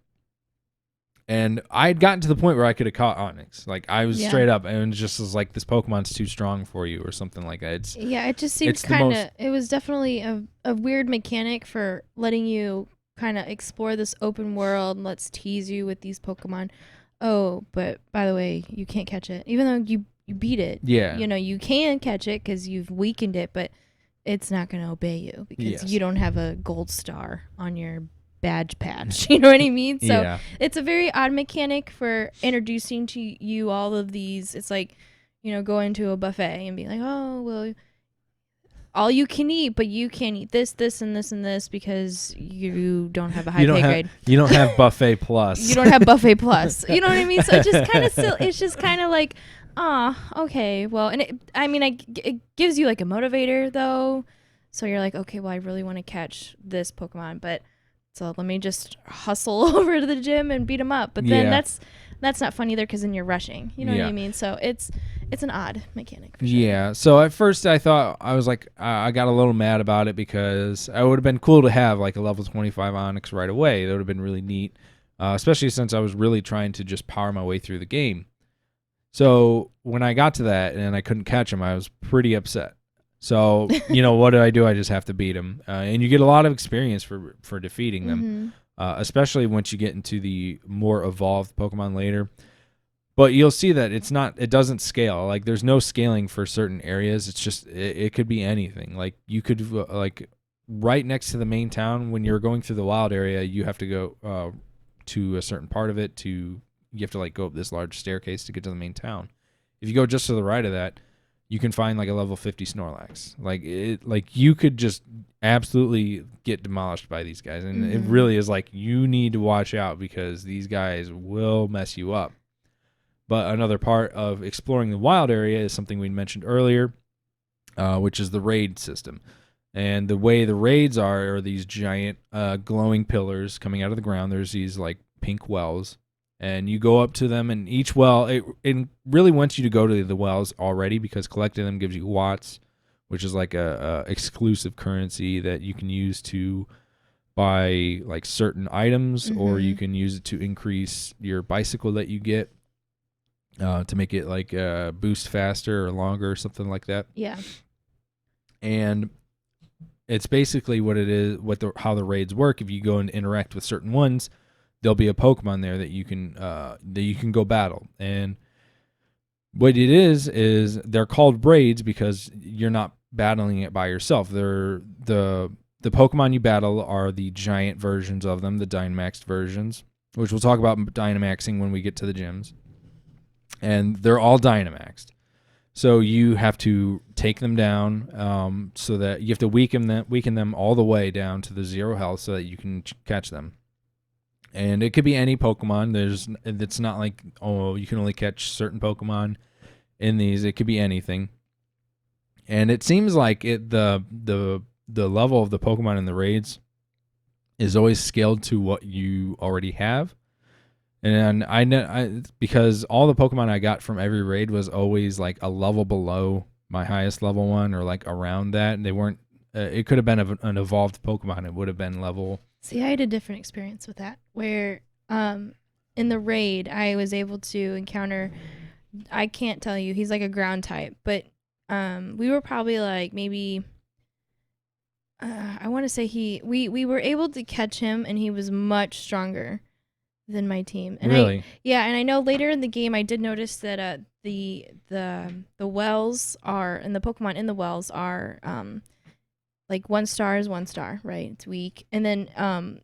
And I had gotten to the point where I could have caught Onix. Like, I was straight up, and it just was like, this Pokemon's too strong for you, or something like that. It just seemed kind of, it was definitely a weird mechanic for letting you kind of explore this open world. Let's tease you with these Pokemon. Oh, but by the way, you can't catch it, even though you beat it. Yeah, you can catch it because you've weakened it, but it's not going to obey you because you don't have a gold star on your badge patch. You know what I mean? So it's a very odd mechanic for introducing to you all of these. It's like going to a buffet and be like, oh well, all you can eat, but you can't eat this, and this, and this because you don't have a high pay grade. You don't have buffet plus. You don't have buffet plus. You know what I mean? So it's just kind of still. It's just kind of like, okay, well, and it gives you like a motivator though. So you're like, okay, well, I really want to catch this Pokemon, but so let me just hustle over to the gym and beat him up. But then that's not fun either because then you're rushing. You know what I mean? So it's an odd mechanic. For sure. Yeah. So at first I thought, I was like, I got a little mad about it because it would have been cool to have like a level 25 Onix right away. That would have been really neat, especially since I was really trying to just power my way through the game. So when I got to that and I couldn't catch him, I was pretty upset. So, what do? I just have to beat him. And you get a lot of experience for defeating them, especially once you get into the more evolved Pokemon later. But you'll see that it doesn't scale. Like, there's no scaling for certain areas. It's just, it could be anything. Like, you could, right next to the main town, when you're going through the wild area, you have to go to a certain part of it you have to, go up this large staircase to get to the main town. If you go just to the right of that, you can find like a level 50 Snorlax. Like you could just absolutely get demolished by these guys, and it really is like you need to watch out because these guys will mess you up. But another part of exploring the wild area is something we mentioned earlier, which is the raid system. And the way the raids are these giant glowing pillars coming out of the ground. There's these like pink wells, and you go up to them, and each well, it really wants you to go to the wells already because collecting them gives you watts, which is like a exclusive currency that you can use to buy like certain items, or you can use it to increase your bicycle that you get to make it like boost faster or longer or something like that. Yeah. And it's basically what it is, how the raids work. If you go and interact with certain ones, there'll be a Pokemon there that you can go battle. And what it is they're called raids because you're not battling it by yourself. They're the Pokemon you battle are the giant versions of them, the Dynamaxed versions, which we'll talk about Dynamaxing when we get to the gyms. And they're all Dynamaxed. So you have to take them down so that you have to weaken them all the way down to the 0 health so that you can catch them. And it could be any Pokemon. It's not like, oh, you can only catch certain Pokemon in these. It could be anything. And it seems like the level of the Pokemon in the raids is always scaled to what you already have. And I know because all the Pokemon I got from every raid was always like a level below my highest level one, or like around that. And they weren't. It could have been an evolved Pokemon. It would have been level. See, I had a different experience with that, where in the raid I was able to encounter. I can't tell you. He's like a ground type, but we were probably like maybe. I want to say we were able to catch him, and he was much stronger than my team. And really? And I know later in the game I did notice that the wells are, and the Pokemon in the wells are like 1 star is 1 star, right? It's weak. And then and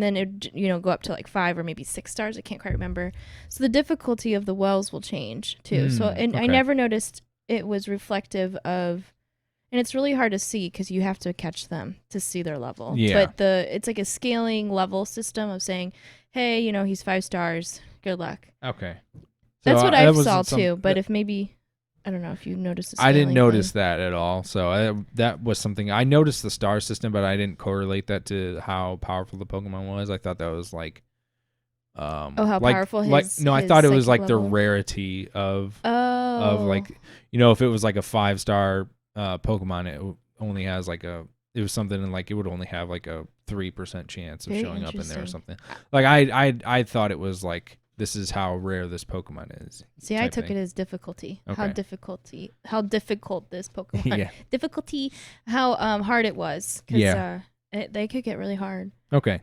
then it go up to like 5 or maybe 6 stars. I can't quite remember. So the difficulty of the wells will change too. Okay. I never noticed it was reflective of. And it's really hard to see because you have to catch them to see their level. Yeah. But it's like a scaling level system of saying, hey, he's 5 stars. Good luck. Okay. That's what I that saw wasn't too. But if maybe, I don't know if you noticed the I didn't scaling notice thing. that at all. So that was something I noticed the star system, but I didn't correlate that to how powerful the Pokemon was. I thought that was like, how like, powerful his I thought it was psychic like the level. rarity of like, Oh. if it was like a 5-star Pokemon, it only has like it was something in like it would only have like a 3% chance of Very showing up in there or interesting. something. Like I thought it was like, this is how rare this Pokemon is. See, I took it as difficulty. Okay. How difficult this Pokemon. Yeah. Difficulty. How hard it was. 'Cause, Yeah. They could get really hard. Okay.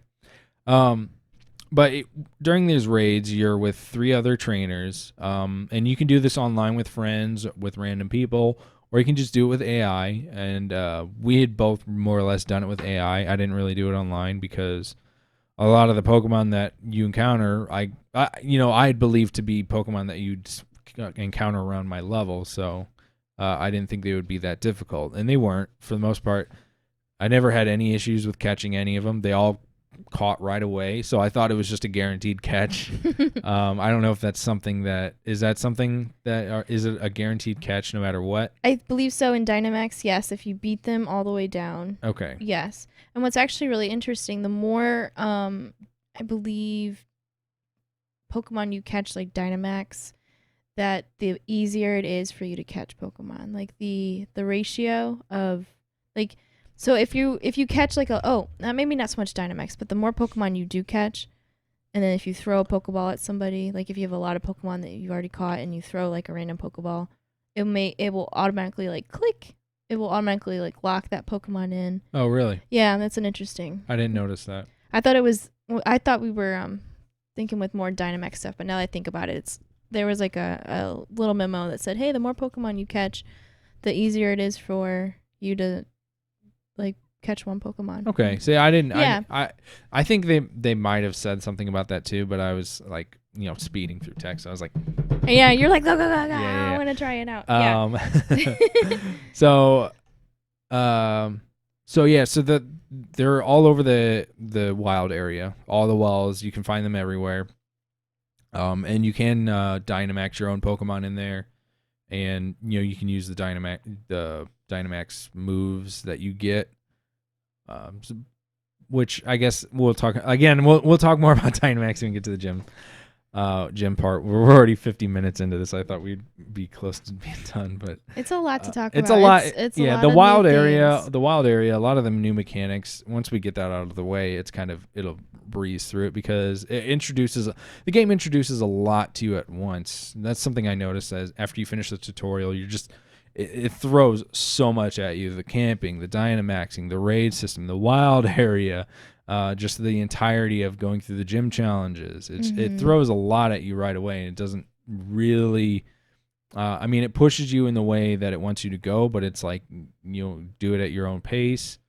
But during these raids, you're with 3 other trainers, and you can do this online with friends, with random people, or you can just do it with AI. And we had both more or less done it with AI. I didn't really do it online because a lot of the Pokemon that you encounter, I'd believe to be Pokemon that you'd encounter around my level. So I didn't think they would be that difficult, and they weren't for the most part. I never had any issues with catching any of them. They all caught right away, so I thought it was just a guaranteed catch. I don't know if that's something is it a guaranteed catch no matter what? I believe so in Dynamax, yes, if you beat them all the way down. Okay. Yes. And what's actually really interesting, the more I believe Pokemon you catch like Dynamax, that the easier it is for you to catch Pokemon. Like the ratio of like, so if you catch like maybe not so much Dynamax, but the more Pokemon you do catch, and then if you throw a Pokeball at somebody, like if you have a lot of Pokemon that you've already caught and you throw like a random Pokeball, it will automatically like click. It will automatically like lock that Pokemon in. Oh, really? Yeah, that's an interesting. I didn't notice that. I thought we were thinking with more Dynamax stuff, but now that I think about it, there was like a little memo that said, hey, the more Pokemon you catch, the easier it is for you to like catch one Pokemon. Okay. See, I didn't. Yeah. I think they might have said something about that too, but I was like speeding through text. I was like, Yeah, you're like, go, go, go, go. Yeah. I want to try it out. Yeah. So, so they're all over the wild area, all the walls. You can find them everywhere. And you can Dynamax your own Pokemon in there, and you can use the Dynamax moves that you get. Which I guess we'll talk again. We'll talk more about Dynamax when we get to the gym part. We're already 50 minutes into this. I thought we'd be close to being done, but it's a lot to talk about. It's a lot. It's yeah, a lot the of wild new area, things. a lot of the new mechanics. Once we get that out of the way, it'll breeze through it because the game introduces a lot to you at once. That's something I noticed as after you finish the tutorial, it throws so much at you: the camping, the Dynamaxing, the raid system, the wild area. Just the entirety of going through the gym challenges. It throws a lot at you right away, and it doesn't really. It pushes you in the way that it wants you to go, but it's like do it at your own pace,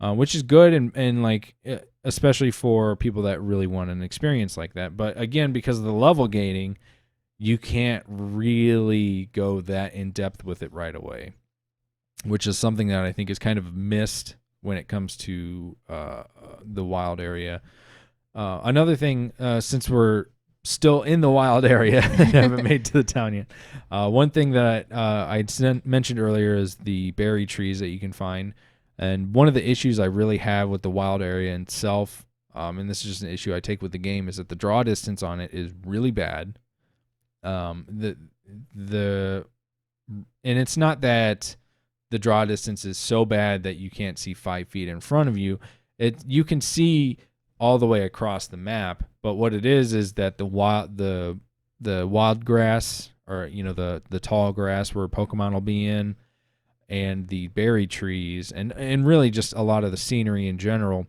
which is good, and like especially for people that really want an experience like that. But again, because of the level gating, you can't really go that in depth with it right away, which is something that I think is kind of missed when it comes to the wild area. Another thing, since we're still in the wild area and haven't made to the town yet, one thing that I mentioned earlier is the berry trees that you can find. And one of the issues I really have with the wild area itself, and this is just an issue I take with the game, is that the draw distance on it is really bad. And it's not that the draw distance is so bad that you can't see 5 feet in front of you. You can see all the way across the map, but what it is that the wild grass, or the tall grass where Pokemon will be in, and the berry trees, and really just a lot of the scenery in general,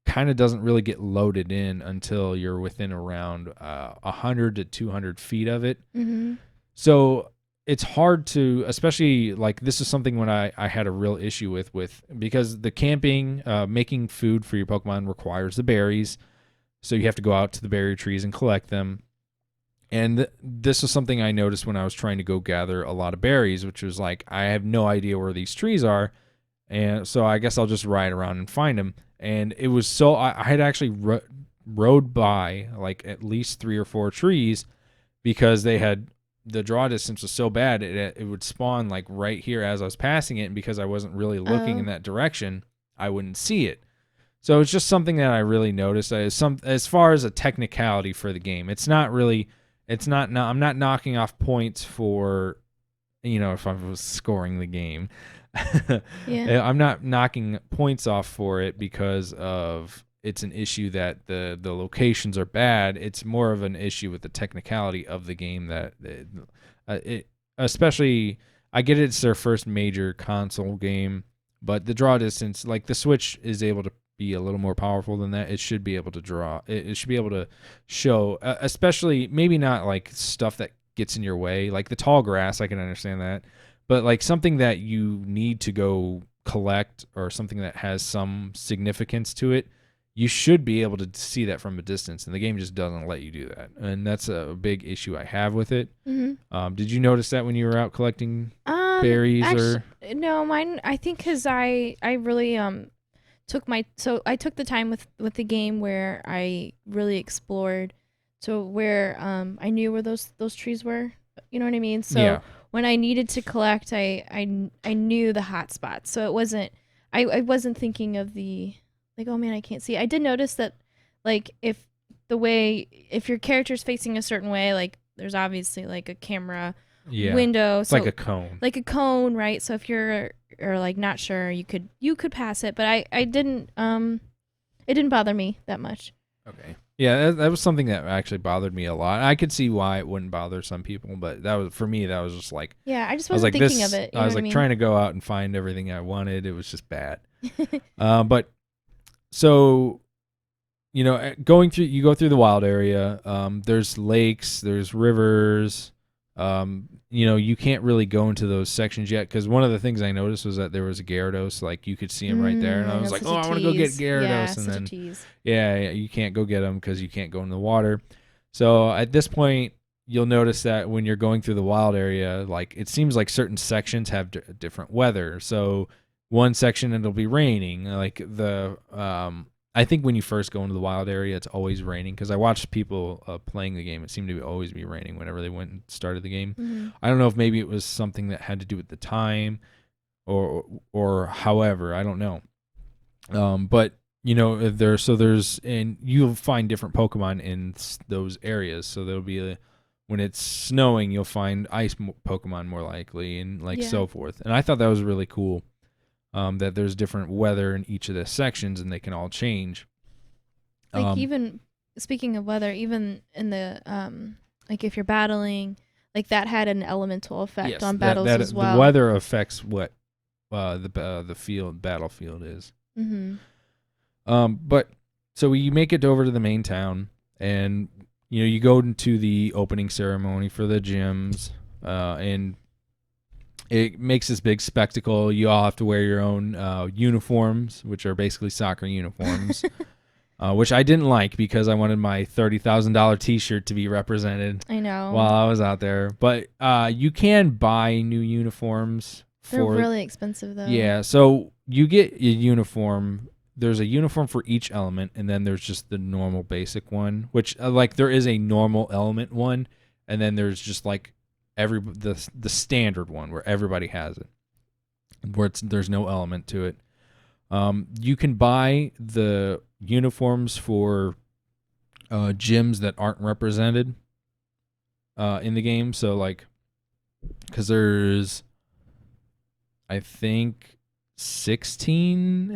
kind of doesn't really get loaded in until you're within around 100 to 200 feet of it. Mm-hmm. So it's hard to, especially like this is something when I had a real issue with because the camping, making food for your Pokemon requires the berries. So you have to go out to the berry trees and collect them. And this was something I noticed when I was trying to go gather a lot of berries, which was like, I have no idea where these trees are. And so I guess I'll just ride around and find them. And it was I had actually rode by like at least 3 or 4 trees because the draw distance was so bad, it would spawn like right here as I was passing it. And because I wasn't really looking in that direction, I wouldn't see it. So it's just something that I really noticed as far as a technicality for the game. I'm not knocking off points for, if I was scoring the game. Yeah. I'm not knocking points off for it because of it's an issue that the locations are bad. It's more of an issue with the technicality of the game that especially, I get it's their first major console game, but the draw distance, like the Switch is able to be a little more powerful than that. It should be able to draw. It should be able to show, especially maybe not like stuff that gets in your way, like the tall grass. I can understand that, but like something that you need to go collect or something that has some significance to it, you should be able to see that from a distance, and the game just doesn't let you do that. And that's a big issue I have with it. Mm-hmm. Did you notice that when you were out collecting berries? Actually, no, mine, I think because I really I took the time with the game where I really explored to where I knew where those trees were. You know what I mean? So Yeah. when I needed to collect, I knew the hot spots. So it wasn't I wasn't thinking of the like, oh man, I can't see. I did notice that like if your character's facing a certain way, like there's obviously like a camera window. It's like a cone. Like a cone, right? So if you're or like not sure, you could pass it, but I didn't it didn't bother me that much. Okay. Yeah, that was something that actually bothered me a lot. I could see why it wouldn't bother some people, but that was for me. That was just like, yeah, I just wasn't thinking of it. I was like trying to go out and find everything I wanted. It was just bad. But so, you go through the wild area. There's lakes, there's rivers. You can't really go into those sections yet because one of the things I noticed was that there was a Gyarados, like you could see him right there, and I was like, oh, I want to go get Gyarados, and then you can't go get him because you can't go in the water. So at this point, you'll notice that when you're going through the wild area, like it seems like certain sections have different weather. So one section it'll be raining. Like I think when you first go into the wild area, it's always raining because I watched people playing the game. It seemed to always be raining whenever they went and started the game. Mm-hmm. I don't know if maybe it was something that had to do with the time, or however, I don't know. But there's and you'll find different Pokemon in those areas. So there'll be when it's snowing, you'll find ice Pokemon more likely, and so forth. And I thought that was really cool. That there's different weather in each of the sections, and they can all change. Like even speaking of weather, even in the like if you're battling, like that had an elemental effect on battles as well. The weather affects what the battlefield is. Mm-hmm. But so you make it over to the main town, and you go into the opening ceremony for the gyms, and it makes this big spectacle. You all have to wear your own uniforms, which are basically soccer uniforms, which I didn't like because I wanted my $30,000 T-shirt to be represented. I know. While I was out there, but you can buy new uniforms. They're really expensive though. Yeah, so you get a uniform. There's a uniform for each element, and then there's just the normal basic one, which there is a normal element one, and then there's just like the standard one where everybody has it, where there's no element to it. You can buy the uniforms for gyms that aren't represented in the game. So because there's, I think, 16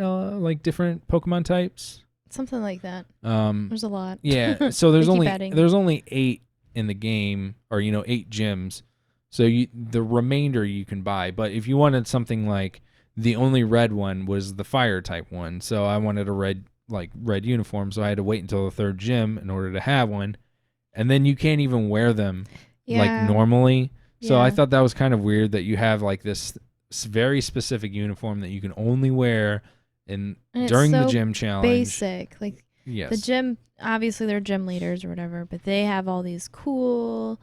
different Pokemon types. Something like that. There's a lot. Yeah. So there's adding. there's only 8 in the game, or 8 gyms. So the remainder you can buy. But if you wanted something like the only red one was the fire type one, so I wanted a red uniform, so I had to wait until the 3rd gym in order to have one, and then you can't even wear them normally. So I thought that was kind of weird that you have this very specific uniform that you can only wear during the gym challenge. Basic, yes. The gym, obviously they're gym leaders or whatever, but they have all these cool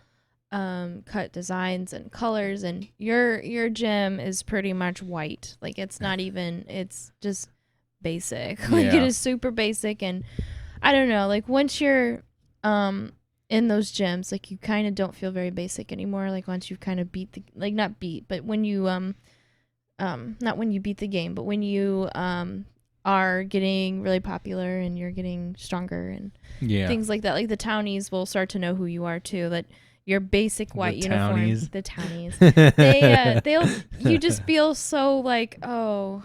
cut designs and colors, and your gym is pretty much white. It's not even, it's just basic. It is super basic, and I don't know, once you're in those gyms, you kind of don't feel very basic anymore. Once you've kind of beat the, not beat, but when you not when you beat the game, but when you are getting really popular and you're getting stronger and things like that. The townies will start to know who you are too. That your basic white uniform, the townies, they'll you just feel so oh,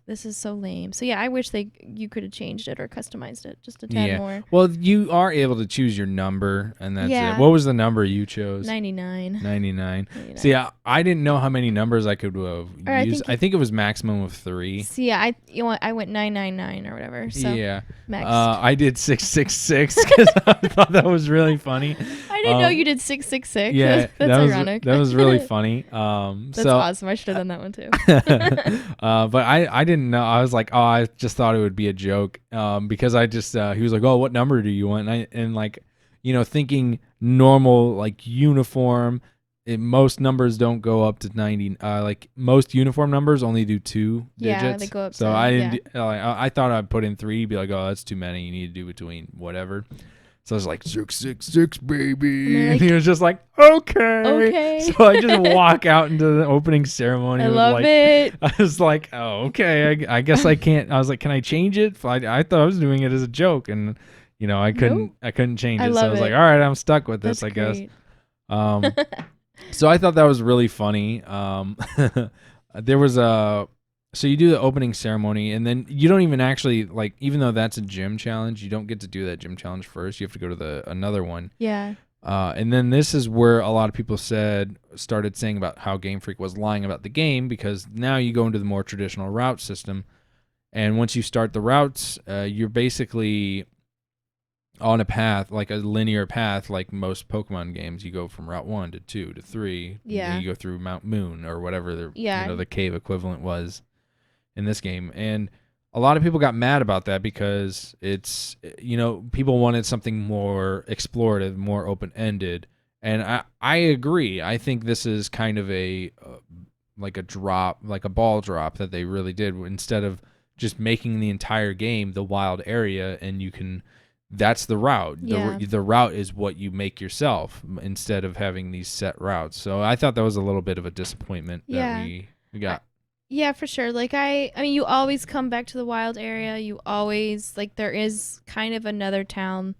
this is so lame. So yeah, I wish you could have changed it or customized it just a tad more. Well, you are able to choose your number, and that's it. What was the number you chose? 99. 99. See, I didn't know how many numbers I could use. I think it was maximum of 3. See, I went 999 or whatever. So yeah. Max. I did 666 because I thought that was really funny. I didn't know you did 666. Yeah, that's ironic. That was really funny. That's awesome. I should have done that one too. But I didn't know. I was like, oh, I just thought it would be a joke. Because I just he was like, oh, what number do you want? And thinking normal uniform. Most numbers don't go up to 90. Most uniform numbers only do 2 digits. Yeah, they go up. So I didn't. I thought I'd put in 3. Be like, oh, that's too many. You need to do between whatever. So I was like 666, baby. And he was just like, okay. So I just walk out into the opening ceremony. I love it. I was like, oh, okay. I guess I can't. I was like, can I change it? I thought I was doing it as a joke, and I couldn't. Nope. I couldn't change it. So I was like, all right, I'm stuck with this. That's I great. guess. So I thought that was really funny. There was so you do the opening ceremony, and then you don't even actually even though that's a gym challenge, you don't get to do that gym challenge first. You have to go to another one. Yeah. And then this is where a lot of people started saying about how Game Freak was lying about the game, because now you go into the more traditional route system, and once you start the routes, you're basically on a path, a linear path, like most Pokemon games. You go from Route 1 to 2 to 3. Yeah. And you go through Mount Moon or whatever the cave equivalent was in this game. And a lot of people got mad about that because it's, people wanted something more explorative, more open-ended. And I agree. I think this is kind of like a drop, like a ball drop that they really did, instead of just making the entire game the wild area, and that's the route. Yeah. The route is what you make yourself instead of having these set routes. So I thought that was a little bit of a disappointment that we got. Yeah, for sure. Like I mean, you always come back to the wild area. You always, like, there is kind of another town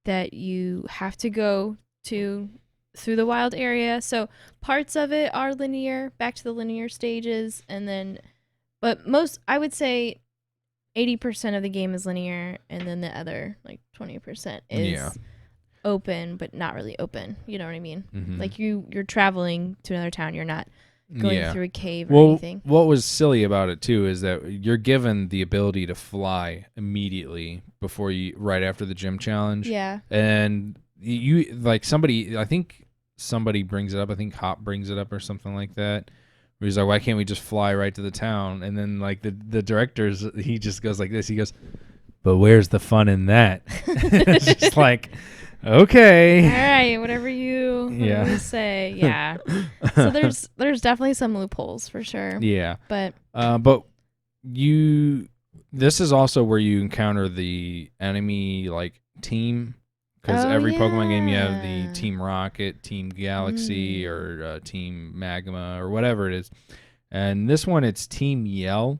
that you have to go to through the wild area. So parts of it are linear, back to the linear stages, and then, but I would say 80% of the game is linear, and then the other like 20% is open, but not really open. You know what I mean? Mm-hmm. Like you're traveling to another town. You're not going through a cave or anything. What was silly about it too is that you're given the ability to fly immediately right after the gym challenge. Yeah. And I think somebody brings it up. I think Hop brings it up or something like that. Where he's like, why can't we just fly right to the town? And then like the directors, he just goes like this. He goes, but where's the fun in that? It's just like, okay. All right, whatever you say. Yeah. So there's definitely some loopholes for sure. Yeah. But this is also where you encounter the enemy like team, because every Pokemon game you have the Team Rocket, Team Galaxy, or Team Magma, or whatever it is. And this one, it's Team Yell.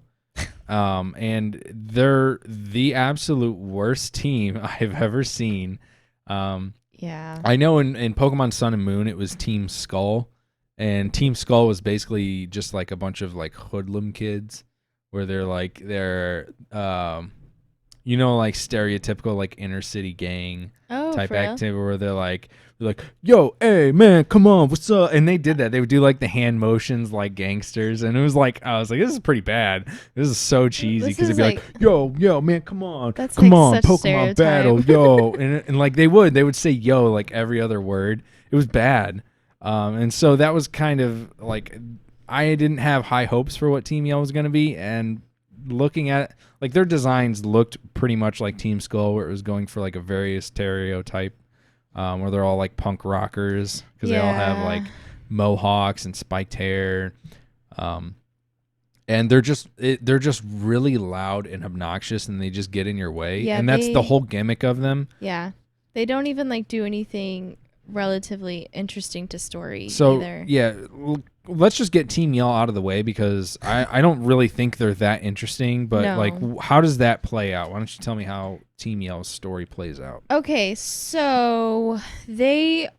And they're the absolute worst team I've ever seen. I know in Pokemon Sun and Moon, it was Team Skull. And Team Skull was basically just like a bunch of like hoodlum kids, where they're like like stereotypical like inner city gang type activity, where they're like, yo, hey man, come on, what's up? And they did that. They would do like the hand motions like gangsters, and it was like, I was like, this is pretty bad. This is so cheesy, because they'd be like, yo man, come on, come on, Pokemon battle, yo, and like they would say yo like every other word. It was bad. And so that was kind of like, I didn't have high hopes for what Team Yell was going to be, and looking at like their designs looked pretty much like Team Skull, where it was going for like a very stereotype, where they're all like punk rockers, because they all have like mohawks and spiked hair, and they're just really loud and obnoxious, and they just get in your way, and that's the whole gimmick of them. Yeah, they don't even like do anything relatively interesting to story either. Let's just get Team Yell out of the way, because I don't really think they're that interesting, but like, how does that play out? Why don't you tell me how Team Yell's story plays out? Okay, so the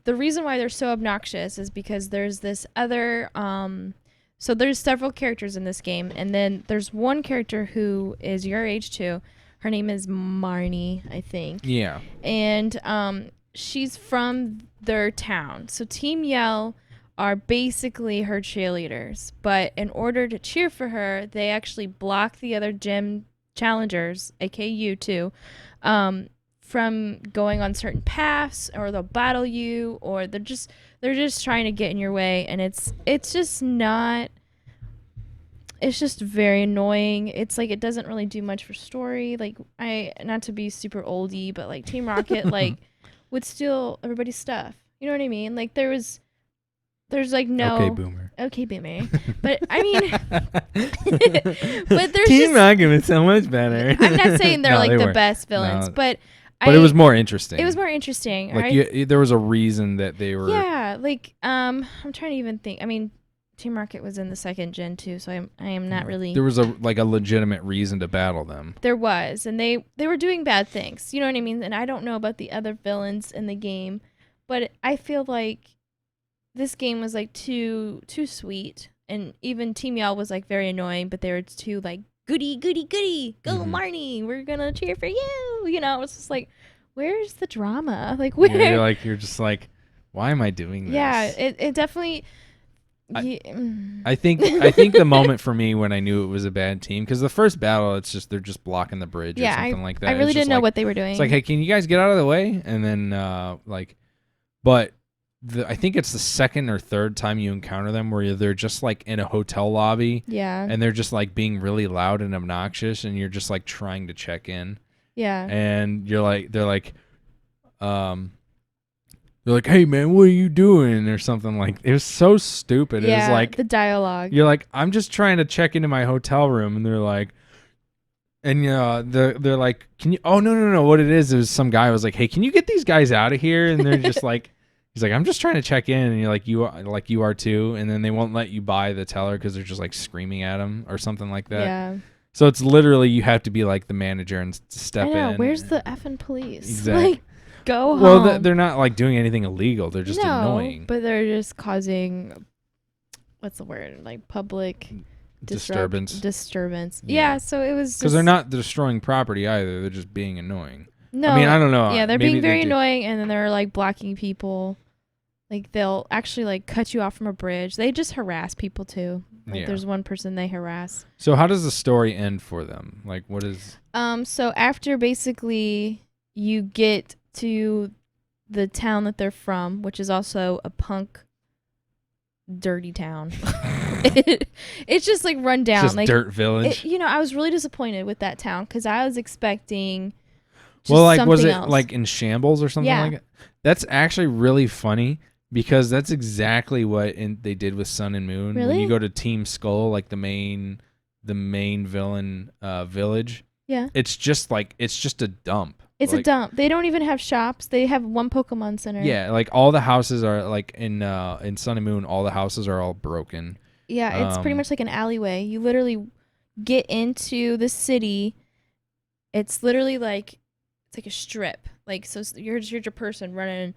reason why they're so obnoxious is because there's this other so there's several characters in this game, and then there's one character who is your age too. Her name is Marnie, I think. Yeah. And she's from their town. So Team Yell are basically her cheerleaders, but in order to cheer for her, they actually block the other gym challengers, aka you too, from going on certain paths, or they'll battle you, or they're just trying to get in your way, and it's just very annoying. It's like, it doesn't really do much for story. Like, not to be super oldie, but like Team Rocket like would steal everybody's stuff. You know what I mean? Like there's like no okay boomer but I mean but there's Team Rocket is so much better. I'm not saying they're like the best villains, but it was more interesting. It was more interesting. Like there was a reason that they were. Yeah, like I'm trying to even think. I mean, Team Rocket was in the second gen too, so I am not really. There was a legitimate reason to battle them. There was, and they were doing bad things. You know what I mean? And I don't know about the other villains in the game, but I feel like this game was like too sweet, and even Team Yell was like very annoying, but they were too like goody, go Marnie, we're gonna cheer for you. You know, it's just like, where's the drama? Like, where? Yeah, you're just like, why am I doing this? Yeah, it definitely. I think the moment for me when I knew it was a bad team, because the first battle, it's just they're just blocking the bridge or something like that. I really didn't know what they were doing. It's like, hey, can you guys get out of the way? And then but I think it's the second or third time you encounter them where they're just like in a hotel lobby Yeah. and they're just like being really loud and obnoxious and you're just like trying to check in Yeah. and they're like, hey man, what are you doing? Or something like, it was so stupid. It was like, the dialogue. you're like, I'm just trying to check into my hotel room. And they're like, they're like, can you, oh no. What it is some guy was like, hey, can you get these guys out of here? And they're just like, he's like, I'm just trying to check in. And you're like, you are too. And then they won't let you buy the teller because they're just like screaming at him or something like that. Yeah. So it's literally, you have to be like the manager and step I know. in. Where's the effing police? Exactly. Like, go home. Well, they're not like doing anything illegal. They're just annoying. But they're just causing, what's the word? Like public Disturbance. Yeah. So it was because they're not destroying property either. They're just being annoying. No. I mean, I don't know. Yeah, they're Maybe being very annoying, and then they're like blocking people. Like they'll actually like cut you off from a bridge. They just harass people too. Like there's one person they harass. So how does the story end for them? Like what is? So after basically you get to the town that they're from, which is also a punk, dirty town. It's just like run down, Just like dirt village. I was really disappointed with that town because I was expecting. Well, like something was it else. like in shambles or something like that? That's actually really funny because that's exactly what they did with Sun and Moon. Really? When you go to Team Skull, like the main villain village. Yeah. It's just a dump. It's a dump. They don't even have shops. They have one Pokemon Center. Yeah, like all the houses are like in Sun and Moon, all the houses are all broken. Yeah, it's pretty much like an alleyway. You literally get into the city. It's literally like it's like a strip. Like so you're your person running,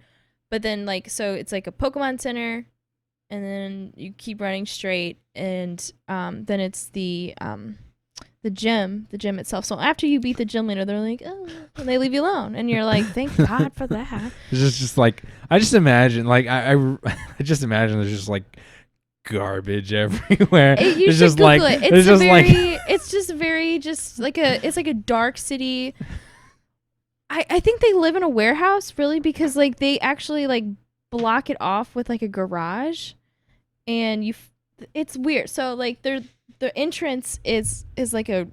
but then like so it's like a Pokemon Center, and then you keep running straight, and then it's the gym itself. So after you beat the gym leader, they're like, oh, and they leave you alone, and you're like, thank God for that. It's just like I just imagine, like I just imagine there's just like garbage everywhere. You should Google it. It's just very it's like a dark city. I think they live in a warehouse really because like they actually like block it off with like a garage, and it's weird. So like the entrance is like a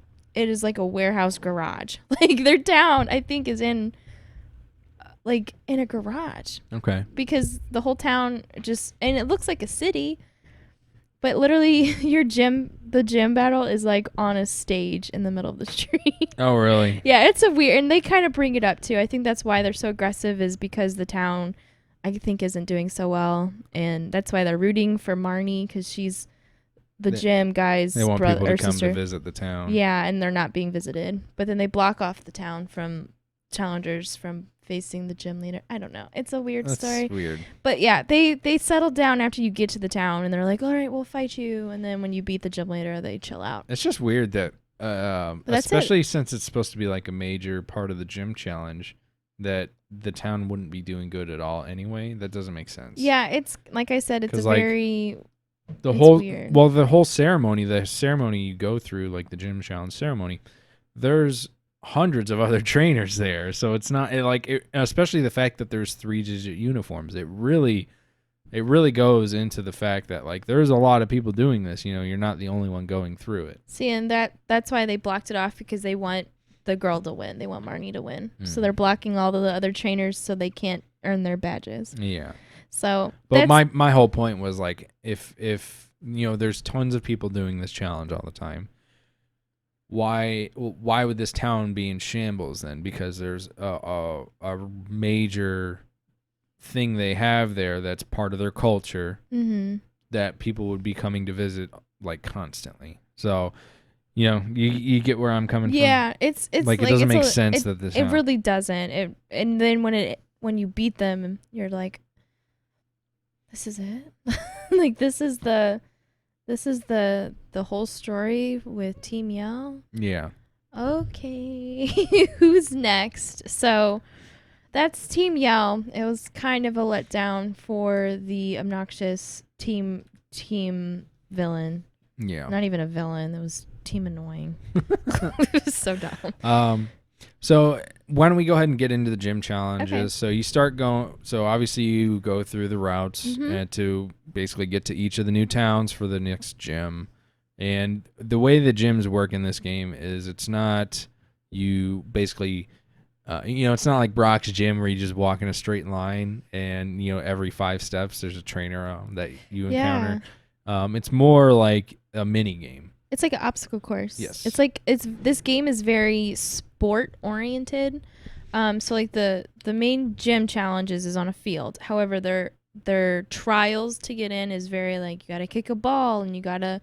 warehouse garage. Like their town I think is in like in a garage. Okay. Because the whole town and it looks like a city, but literally the gym battle is like on a stage in the middle of the street. Oh really? Yeah, it's a weird, and they kind of bring it up too. I think that's why they're so aggressive is because the town I think isn't doing so well, and that's why they're rooting for Marnie because she's the gym guy's They want brother people to or come sister. to visit the town. Yeah, and they're not being visited. But then they block off the town from challengers from facing the gym leader. I don't know. It's a weird story. That's weird. But yeah, they settle down after you get to the town, and they're like, all right, we'll fight you. And then when you beat the gym leader, they chill out. It's just weird that, especially since it's supposed to be like a major part of the gym challenge, that the town wouldn't be doing good at all anyway. That doesn't make sense. Yeah, it's like I said, it's a like, very... The it's whole weird. Well, the ceremony you go through, like the gym challenge ceremony, there's hundreds of other trainers there, so it's not especially the fact that there's 3-digit uniforms. It really goes into the fact that like there's a lot of people doing this. You're not the only one going through it. See, and that's why they blocked it off because they want the girl to win. They want Marnie to win, so they're blocking all the other trainers so they can't earn their badges. Yeah. So, but my whole point was like, if there's tons of people doing this challenge all the time, why would this town be in shambles then? Because there's a major thing they have there that's part of their culture that people would be coming to visit like constantly. So, you get where I'm coming from. Yeah, it's like it doesn't make sense that this. It really doesn't. And then when you beat them, you're like, this is it. Like this is the whole story with Team Yell. Yeah. Okay. Who's next? So that's Team Yell. It was kind of a letdown for the obnoxious team villain. Yeah. Not even a villain. It was Team Annoying. It was so dumb. So why don't we go ahead and get into the gym challenges? Okay. So you start going. So obviously you go through the routes Mhm. to basically get to each of the new towns for the next gym. And the way the gyms work in this game is it's not you basically. It's not like Brock's gym where you just walk in a straight line and, every 5 steps there's a trainer that you Yeah. encounter. It's more like a mini game. It's like an obstacle course. Yes. It's like this game is very sport oriented. So like the main gym challenges is on a field. However, their trials to get in is very like you gotta kick a ball and you gotta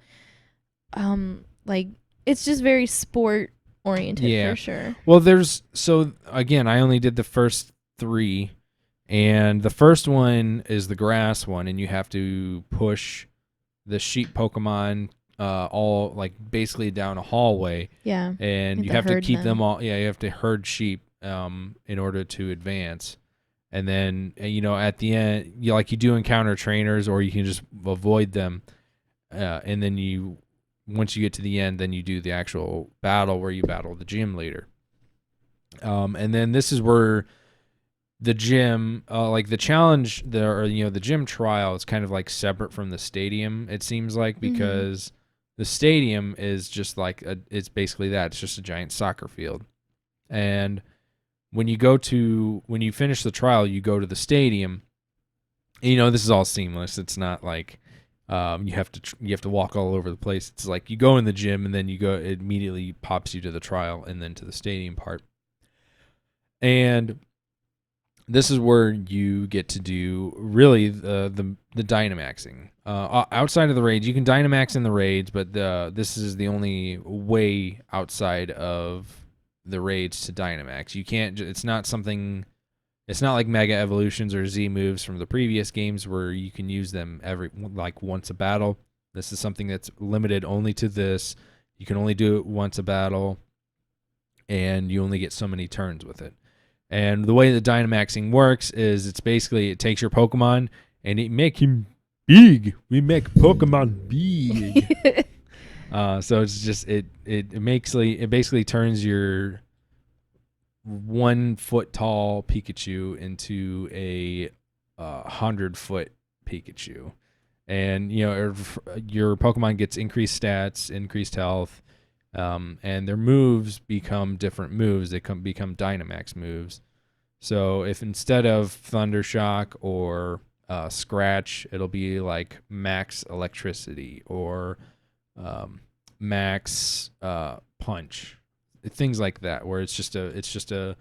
like it's just very sport oriented Yeah. for sure. Well, again, I only did the first 3, and the first one is the grass one, and you have to push the sheep Pokemon all like basically down a hallway, Yeah. and you to have to herd keep them. them all. Yeah, you have to herd sheep in order to advance. And then at the end, you do encounter trainers, or you can just avoid them, and then once you get to the end, then you do the actual battle where you battle the gym leader. And then this is where the gym, like the challenge, the gym trial is kind of like separate from the stadium. It seems like because the stadium is just like it's basically that. It's just a giant soccer field. And when you finish the trial, you go to the stadium. This is all seamless. It's not like you have to walk all over the place. It's like you go in the gym and then it immediately pops you to the trial and then to the stadium part. And this is where you get to do really the Dynamaxing. Outside of the raids, you can Dynamax in the raids, but this is the only way outside of the raids to Dynamax. You can't. It's not something. It's not like Mega Evolutions or Z moves from the previous games where you can use them once a battle. This is something that's limited only to this. You can only do it once a battle, and you only get so many turns with it. And the way the Dynamaxing works is it takes your Pokemon and it make him big. We make Pokemon big. So it's just it basically turns your 1 foot tall Pikachu into a 100-foot Pikachu, and your Pokemon gets increased stats, increased health, and their moves become different moves. They become Dynamax moves. So if instead of Thunder Shock or Scratch, it'll be like Max Electricity or Max Punch. Things like that, where it's just a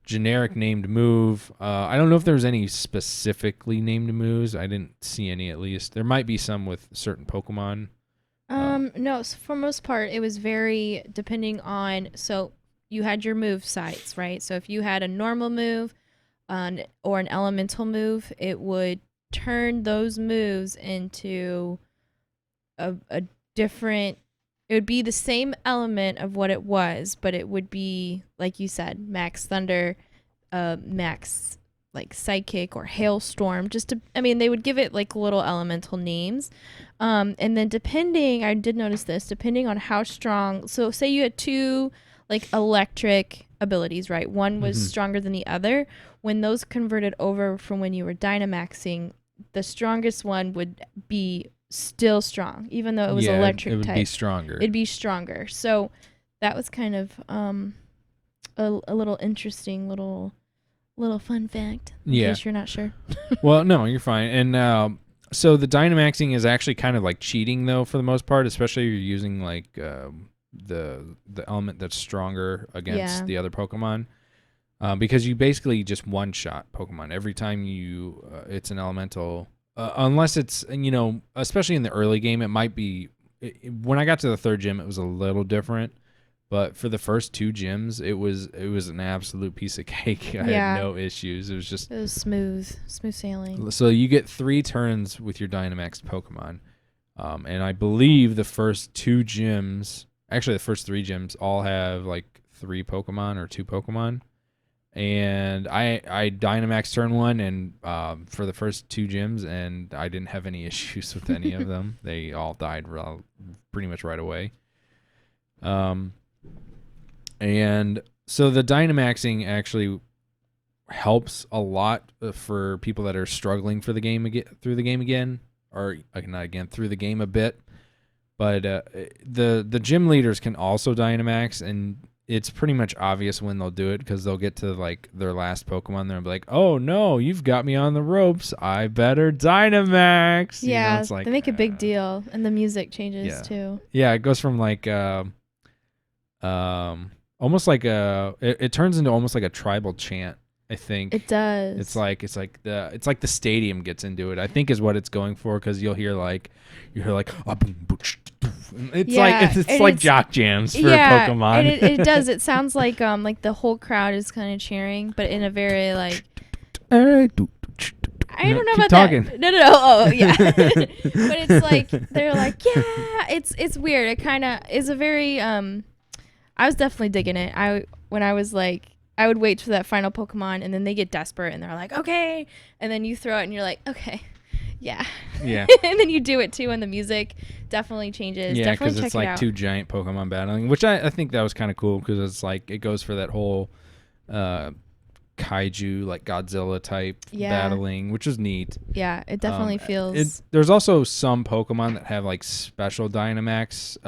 generic named move. I don't know if there's any specifically named moves. I didn't see any, at least. There might be some with certain Pokemon. No, so for most part it was very depending on, so you had your move sites, right? So if you had a normal move or an elemental move, it would turn those moves into a different, it would be the same element of what it was, but it would be, like you said, Max Thunder, Max like Psychic or Hailstorm, they would give it like little elemental names. And then I did notice this, depending on how strong, so say you had 2 like electric abilities, right? One was stronger than the other. When those converted over from when you were Dynamaxing, the strongest one would be still strong, even though it was electric it would type. be stronger. It'd be stronger. So that was kind of a little interesting little fun fact in case you're not sure. Well, no, you're fine. And so the Dynamaxing is actually kind of like cheating, though, for the most part, especially if you're using like the element that's stronger against the other Pokemon. Because you basically just one-shot Pokemon every time it's an elemental. Unless it's, especially in the early game, it might be. When I got to the 3rd gym, it was a little different. But for the first 2 gyms, it was an absolute piece of cake. I had no issues. It was smooth sailing. So you get 3 turns with your Dynamax Pokemon. And I believe the first 2 gyms, actually the first 3 gyms, all have like 3 Pokemon or 2 Pokemon. And I Dynamax turn 1 and for the first 2 gyms, and I didn't have any issues with any of them. They all died pretty much right away. And So the Dynamaxing actually helps a lot for people that are struggling for the game through the game again, or not again through the game a bit. But the gym leaders can also Dynamax, and it's pretty much obvious when they'll do it because they'll get to like their last Pokemon. They'll be like, "Oh no, you've got me on the ropes. I better Dynamax." Yeah, it's like, they make a big deal, and the music changes too. Yeah, it goes from like almost like it turns into almost like a tribal chant. I think It does. it's like the stadium gets into it. I think is what it's going for because you hear like ah, boom, boom, it's like it's like jock jams for Pokemon. And it does. It sounds like the whole crowd is kind of cheering, but in a very like. I don't know about talking. that. No. Oh, yeah. But it's like they're like, yeah. It's weird. It kind of is a very I was definitely digging it. When I was like, I would wait for that final Pokemon, and then they get desperate, and they're like, okay, and then you throw it, and you're like, okay, yeah. And then you do it too, and the music definitely changes. Yeah, because it's like two giant Pokemon battling, which I think that was kind of cool because it's like it goes for that whole kaiju like Godzilla type battling, which is neat. Yeah, it definitely feels. There's also some Pokemon that have like special Dynamax.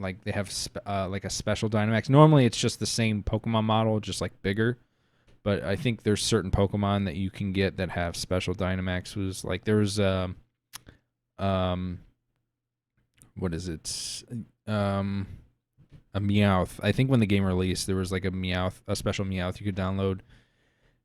Like they have like a special Dynamax. Normally it's just the same Pokemon model, just like bigger. But I think there's certain Pokemon that you can get that have special Dynamax. Was like there's what is it? A Meowth. I think when the game released, there was like a special Meowth you could download,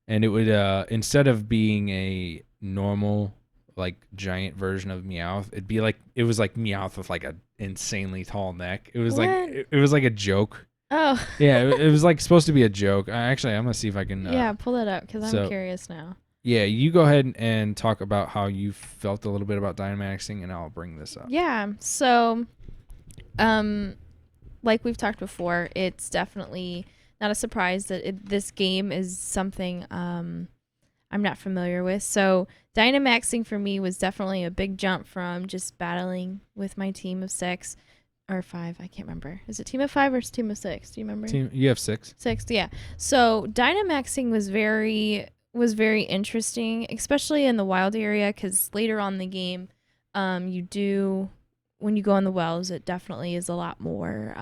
and it would instead of being a normal like giant version of Meowth, it was like Meowth with like a insanely tall neck. It was it was like a joke. Oh. Yeah, it was like supposed to be a joke. I'm gonna see if I can. Pull that up because I'm curious now. Yeah, you go ahead and talk about how you felt a little bit about Dynamaxing, and I'll bring this up. Yeah. So, like we've talked before, it's definitely not a surprise that this game is something I'm not familiar with. So Dynamaxing for me was definitely a big jump from just battling with my team of 6 or 5. I can't remember. Is it team of 5 or team of 6? Do you remember? You have 6. 6, yeah. So Dynamaxing was very interesting, especially in the wild area, because later on in the game, when you go in the wells, it definitely is a lot more.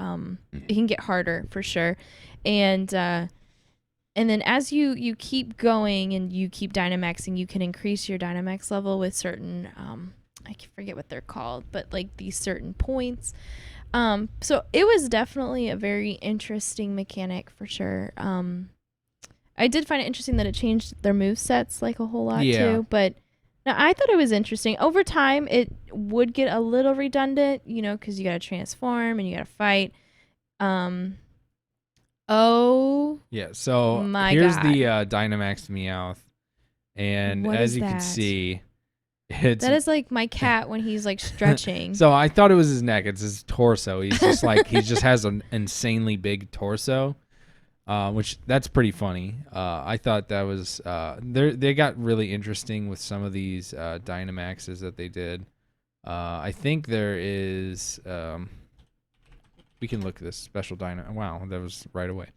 It can get harder for sure, and then as you keep going and you keep Dynamaxing, you can increase your Dynamax level with certain I forget what they're called, but like these certain points. So it was definitely a very interesting mechanic for sure. I did find it interesting that it changed their move sets like a whole lot too, but no, I thought it was interesting. Over time, it would get a little redundant, because you got to transform and you got to fight. Yeah, so here's the Dynamax Meowth, and what as you that? can see, that is like my cat when he's like stretching. So I thought it was his neck. It's his torso. He's just like he just has an insanely big torso, which that's pretty funny. I thought that was they got really interesting with some of these Dynamaxes that they did. I think there is. We can look at this special Wow, that was right away.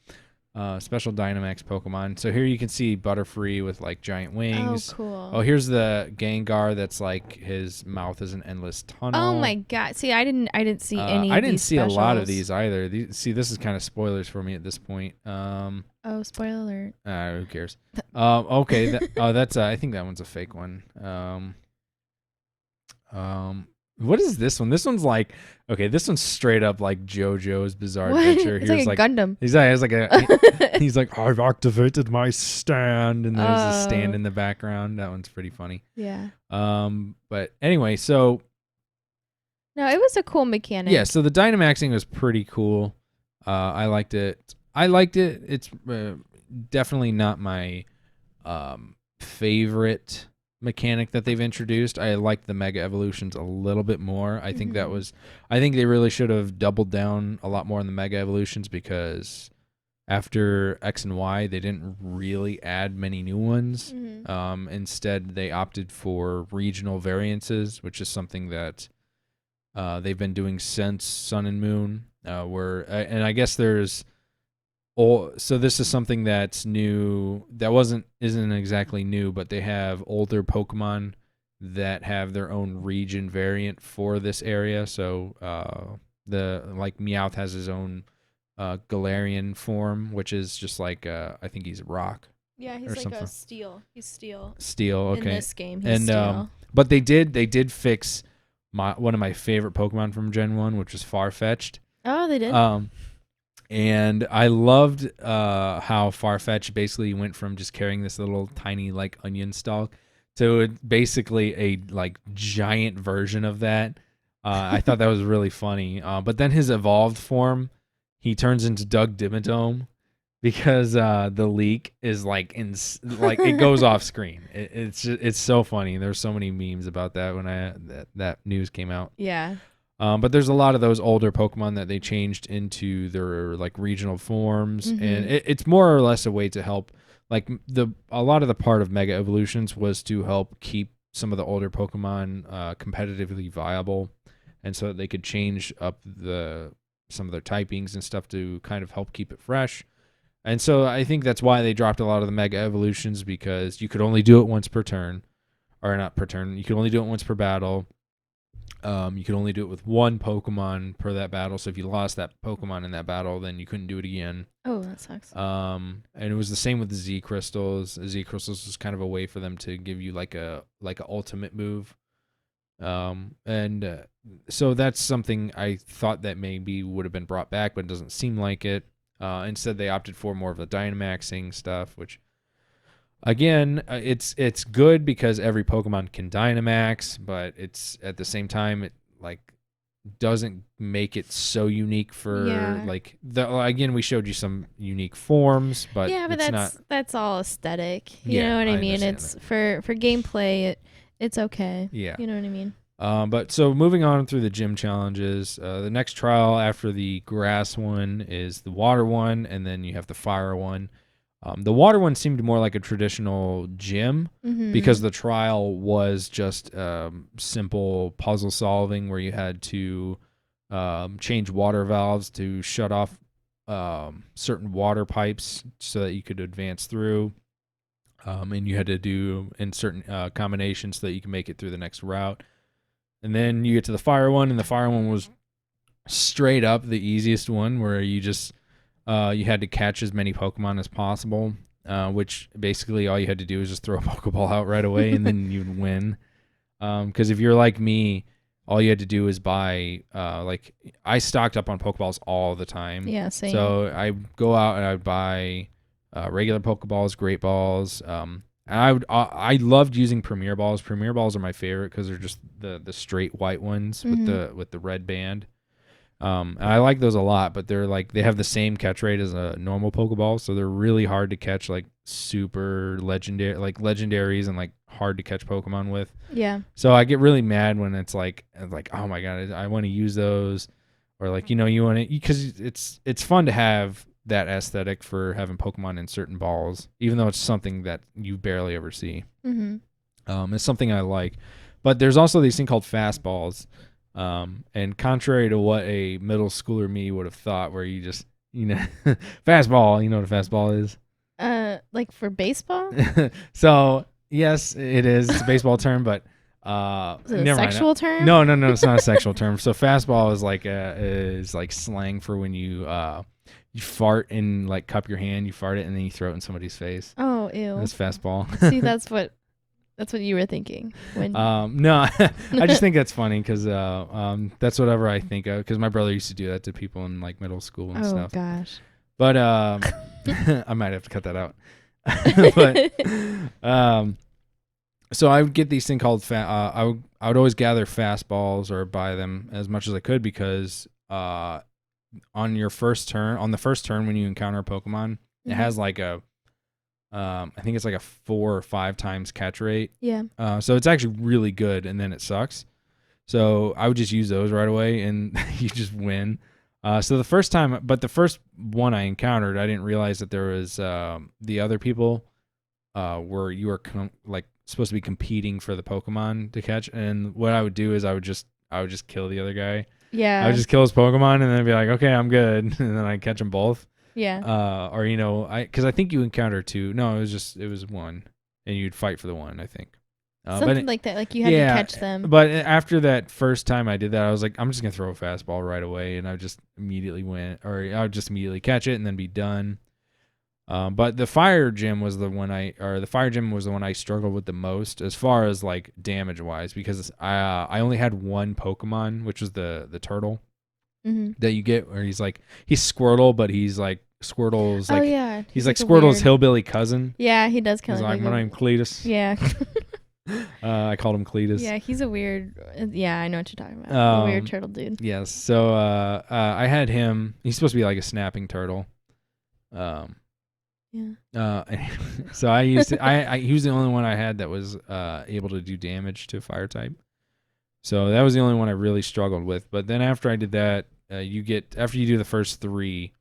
Special Dynamax Pokemon. So here you can see Butterfree with like giant wings. Oh, cool. Oh, here's the Gengar that's like his mouth is an endless tunnel. Oh my god. See, I didn't see any. I didn't see specials. a lot of these either. See, this is kind of spoilers for me at this point. Oh, spoiler alert. Who cares? Okay. That's I think that one's a fake one. What is this one? This one's like, okay, this one's straight up like JoJo's Bizarre Adventure. It's like a Gundam. He's like, I've activated my stand, and there's a stand in the background. That one's pretty funny. Yeah. But anyway, so. No, it was a cool mechanic. Yeah, so the Dynamaxing was pretty cool. I liked it. It's definitely not my favorite mechanic that they've introduced. I like the Mega Evolutions a little bit more. I think I think they really should have doubled down a lot more on the Mega Evolutions, because after X and Y, they didn't really add many new ones. Instead, they opted for regional variances, which is something that they've been doing since Sun and Moon. and I guess there's. So this is something that's new. That isn't exactly new, but they have older Pokemon that have their own region variant for this area. So Meowth has his own Galarian form, which is just like I think he's rock. Yeah, he's or like something. a steel. He's steel. Steel, okay. In this game, he's And steel. but they did fix one of my favorite Pokemon from Gen 1, which was Farfetch'd. Oh, they did. And I loved how Farfetch'd basically went from just carrying this little tiny like onion stalk to basically a like giant version of that. I thought that was really funny. But then his evolved form, he turns into Doug Dimmadome because the leak is like it goes off screen. It's so funny. There's so many memes about that when that news came out. Yeah. But there's a lot of those older Pokemon that they changed into their like regional forms, and it's more or less a way to help. Like a lot of the part of Mega Evolutions was to help keep some of the older Pokemon competitively viable, and so that they could change up some of their typings and stuff to kind of help keep it fresh. And so I think that's why they dropped a lot of the Mega Evolutions, because you could only do it once per turn, or not per turn. You could only do it once per battle. You could only do it with one Pokemon per that battle. So if you lost that Pokemon in that battle, then you couldn't do it again. Oh, that sucks. And it was the same with the Z Crystals. The Z Crystals was kind of a way for them to give you like a ultimate move. So that's something I thought that maybe would have been brought back, but it doesn't seem like it. Instead, they opted for more of the Dynamaxing stuff, which, again, it's good because every Pokemon can Dynamax, but it's at the same time it like doesn't make it so unique for again, we showed you some unique forms, but that's all aesthetic. You know what I mean? It's for gameplay. It's okay. Yeah. You know what I mean? But so moving on through the gym challenges, the next trial after the grass one is the water one, and then you have the fire one. The water one seemed more like a traditional gym because the trial was just simple puzzle solving where you had to change water valves to shut off certain water pipes so that you could advance through. And you had to do in certain combinations so that you can make it through the next route. And then you get to the fire one, and the fire one was straight up the easiest one, where you just you had to catch as many Pokemon as possible, which basically all you had to do was just throw a Pokeball out right away, and then you'd win. Because if you're like me, all you had to do is buy, I stocked up on Pokeballs all the time. Yeah, same. So I go out and I buy regular Pokeballs, Great Balls. And I loved using Premier Balls. Premier Balls are my favorite because they're just the straight white ones with the red band. And I like those a lot, but they have the same catch rate as a normal Pokeball, so they're really hard to catch, like super legendary, like legendaries and like hard to catch Pokemon with. Yeah. So I get really mad when it's like oh my god, I want to use those, or like you want to, because it's fun to have that aesthetic for having Pokemon in certain balls, even though it's something that you barely ever see. It's something I like, but there's also these thing called fast balls. And contrary to what a middle schooler me would have thought, where you just, fastball, you know what a fastball is? Like for baseball? So yes, it is. It's a baseball term, but is it a sexual term? No, it's not a sexual term. So fastball is like slang for when you fart and like cup your hand, you fart it and then you throw it in somebody's face. Oh, ew. That's fastball. See, that's what you were thinking when. No, I just think that's funny because that's whatever I think of, because my brother used to do that to people in like middle school and stuff. Oh gosh. But I might have to cut that out. But so I would get these thing called I would always gather fastballs or buy them as much as I could, because on the first turn when you encounter a Pokemon, it has like a I think it's like a 4 or 5 times catch rate. Yeah. So it's actually really good, and then it sucks. So I would just use those right away, and you just win. So the first one I encountered, I didn't realize that there was the other people where you were supposed to be competing for the Pokemon to catch. And what I would do is I would just kill the other guy. Yeah. I would just kill his Pokemon and then be like, okay, I'm good, and then I catch them both. Yeah. Or because I think you encounter two. No, it was one, and you'd fight for the one. I think. Something like that. Like you had to catch them. But after that first time I did that, I was like, I'm just gonna throw a fastball right away, and I just immediately I would just immediately catch it and then be done. But the fire gym was the one I struggled with the most as far as like damage wise, because I only had one Pokemon, which was the turtle that you get, where he's Squirtle, but he's like Squirtle's like he's like Squirtle's hillbilly cousin. Yeah, he does kind he's of like, my name's Cletus. Yeah. I called him Cletus. Yeah, he's a weird. Yeah, I know what you're talking about. A weird turtle dude. Yes. So I had him. He's supposed to be like a snapping turtle. Yeah. So I used to, he was the only one I had that was able to do damage to fire type. So that was the only one I really struggled with. But then after I did that, after you do the first three,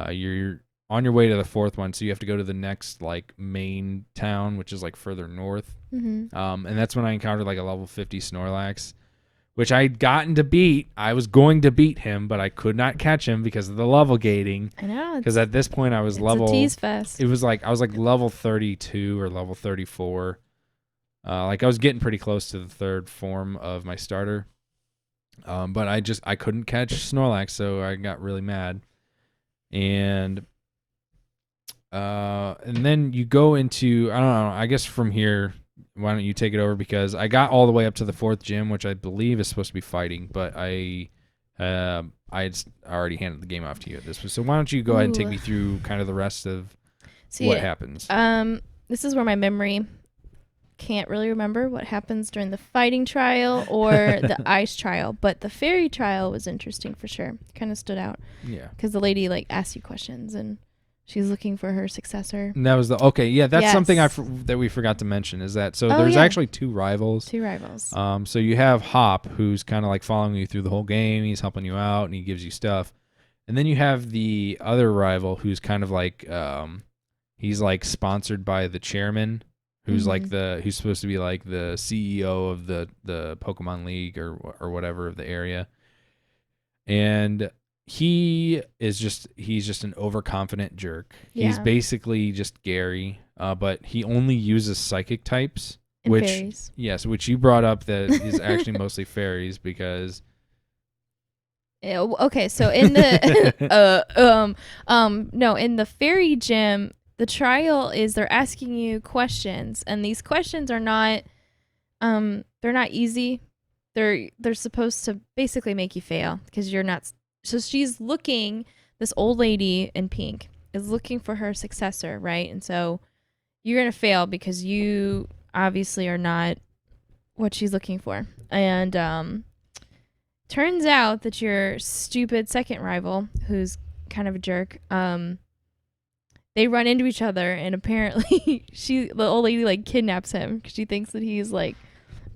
you're on your way to the fourth one. So you have to go to the next like main town, which is like further north. Mm-hmm. And that's when I encountered like a level 50 Snorlax, which I'd gotten to beat. I was going to beat him, but I could not catch him because of the level gating. I know. Because at this point I was it's a tease fest. It was like I was like level 32 or level 34. Like I was getting pretty close to the third form of my starter. But I couldn't catch Snorlax, so I got really mad. And then you go into, I don't know, I guess from here, why don't you take it over, because I got all the way up to the fourth gym, which I believe is supposed to be fighting, but I had already handed the game off to you at this point. So why don't you go ahead and take me through kind of the rest of what happens? This is where my memory can't really remember what happens during the fighting trial or the ice trial, but the fairy trial was interesting for sure. Kind of stood out. Yeah. Because the lady like asks you questions and she's looking for her successor. And that was that's something that we forgot to mention, is that there's actually two rivals. So you have Hop, who's kind of like following you through the whole game. He's helping you out and he gives you stuff. And then you have the other rival who's kind of like he's like sponsored by the chairman, who's like who's supposed to be like the CEO of the Pokemon League or whatever of the area. And he's just an overconfident jerk. Yeah. He's basically just Gary, but he only uses psychic types, and fairies. Yes, which you brought up that is actually mostly fairies, because okay, so in the in the fairy gym, the trial is they're asking you questions, and these questions are not they're not easy. They're supposed to basically make you fail because you're not. So she's looking, this old lady in pink is looking for her successor, right? And so you're going to fail because you obviously are not what she's looking for. And turns out that your stupid second rival, who's kind of a jerk, they run into each other, and apparently the old lady like kidnaps him because she thinks that he's like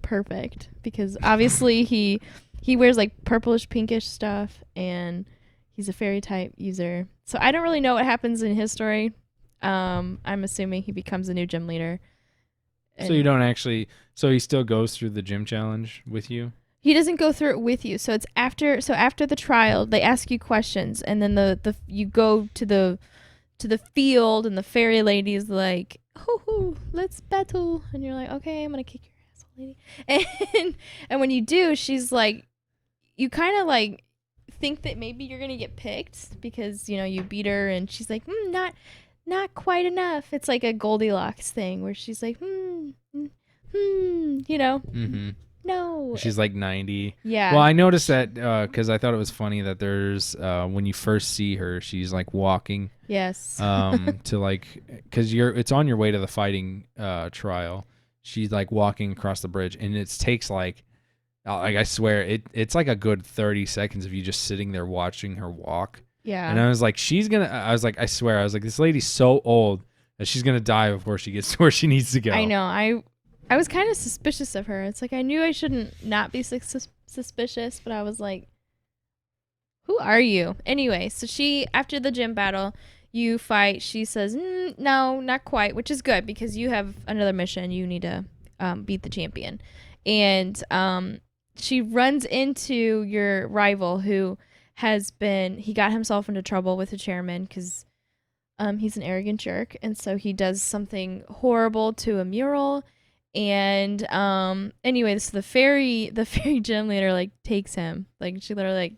perfect, because obviously he wears like purplish pinkish stuff and he's a fairy type user. So I don't really know what happens in his story. I'm assuming he becomes a new gym leader. So you don't actually, so he still goes through the gym challenge with you? He doesn't go through it with you. So it's after the trial, they ask you questions, and then the you go to the field, and the fairy lady is like, "Hoo, let's battle." And you're like, "Okay, I'm going to kick your ass, old lady." And when you do, she's like, you kind of like think that maybe you're gonna get picked because you beat her, and she's like, not quite enough. It's like a Goldilocks thing where she's like, no. She's like 90. Yeah. Well, I noticed that because I thought it was funny that there's when you first see her, she's like walking. Yes. To like, because it's on your way to the fighting trial. She's like walking across the bridge, and it takes like I swear it's like a good 30 seconds of you just sitting there watching her walk. Yeah. And I was like, I swear, I was like, this lady's so old that she's gonna die before she gets to where she needs to go. I know. I was kind of suspicious of her. It's like I knew I shouldn't not be suspicious, but I was like, who are you? Anyway, so after the gym battle, you fight. She says, no, not quite, which is good because you have another mission. You need to beat the champion. And she runs into your rival who he got himself into trouble with the chairman because he's an arrogant jerk, and so he does something horrible to a mural. And anyway, so the fairy gym leader like takes him, like she literally like,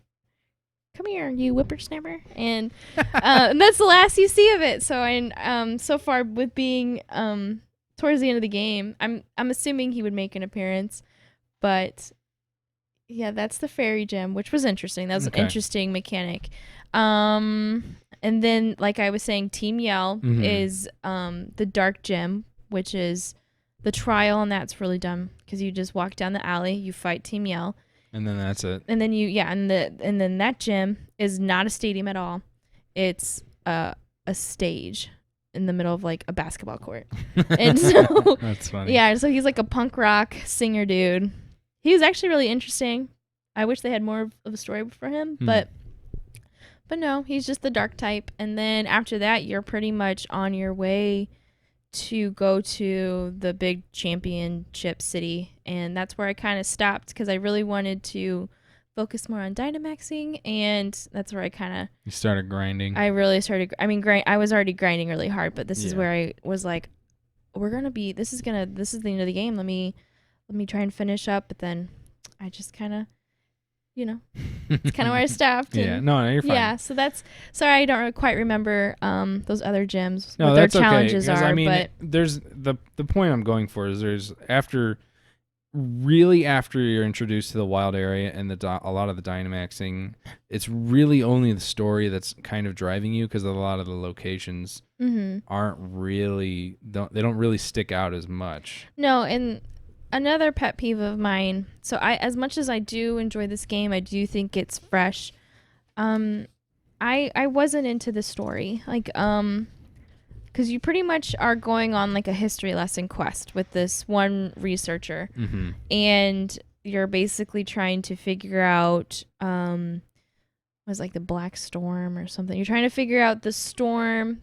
come here, you whippersnapper, and that's the last you see of it. So so far with being towards the end of the game, I'm assuming he would make an appearance, but yeah, that's the fairy gym, which was interesting. That was an interesting mechanic. And then, like I was saying, Team Yell is the dark gym, which is the trial, and that's really dumb because you just walk down the alley, you fight Team Yell, and then that's it. And then and then that gym is not a stadium at all. It's a stage in the middle of like a basketball court. And so that's funny. Yeah, so he's like a punk rock singer dude. He was actually really interesting. I wish they had more of a story for him, but no, he's just the dark type. And then after that, you're pretty much on your way to go to the big championship city. And that's where I kind of stopped because I really wanted to focus more on Dynamaxing. And that's where I kind of... You started grinding. I really started... I mean, I was already grinding really hard, but this is where I was like, this is the end of the game. Let me try and finish up. But then I just kind of... it's kind of where I stopped. Yeah, no, you're fine. Yeah, so sorry, I don't quite remember those other gyms, no, what their challenges are. I mean, but there's the point I'm going for is there's after you're introduced to the wild area and a lot of the Dynamaxing, it's really only the story that's kind of driving you because a lot of the locations aren't really they don't really stick out as much. No, and another pet peeve of mine. So as much as I do enjoy this game, I do think it's fresh. I wasn't into the story, like because you pretty much are going on like a history lesson quest with this one researcher, and you're basically trying to figure out was like the Black Storm or something. You're trying to figure out the storm.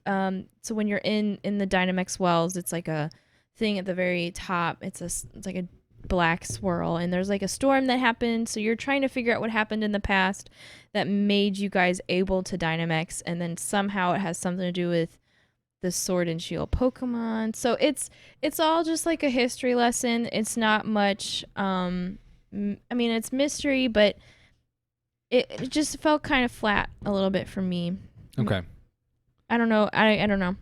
So when you're in the Dynamax Wells, it's like a thing at the very top. It's like a black swirl, and there's like a storm that happened, so you're trying to figure out what happened in the past that made you guys able to Dynamax, and then somehow it has something to do with the Sword and Shield Pokemon. So it's all just like a history lesson. It's not much I mean, it's mystery, but it just felt kind of flat a little bit for me. Okay. I don't know. I don't know.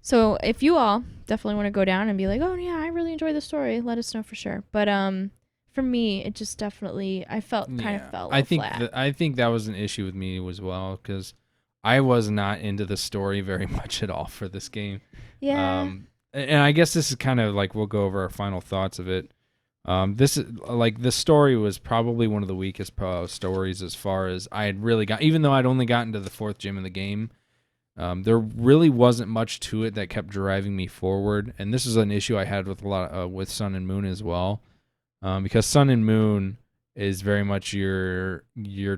So if you all definitely want to go down and be like, oh yeah, I really enjoy the story, let us know for sure. But for me, it just definitely, I felt kind of felt flat. I think that was an issue with me as well because I was not into the story very much at all for this game. Yeah. And I guess this is kind of like we'll go over our final thoughts of it. This is like the story was probably one of the weakest stories as far as I had really got, even though I'd only gotten to the 4th gym in the game. There really wasn't much to it that kept driving me forward, and this is an issue I had with a lot with Sun and Moon as well, because Sun and Moon is very much you're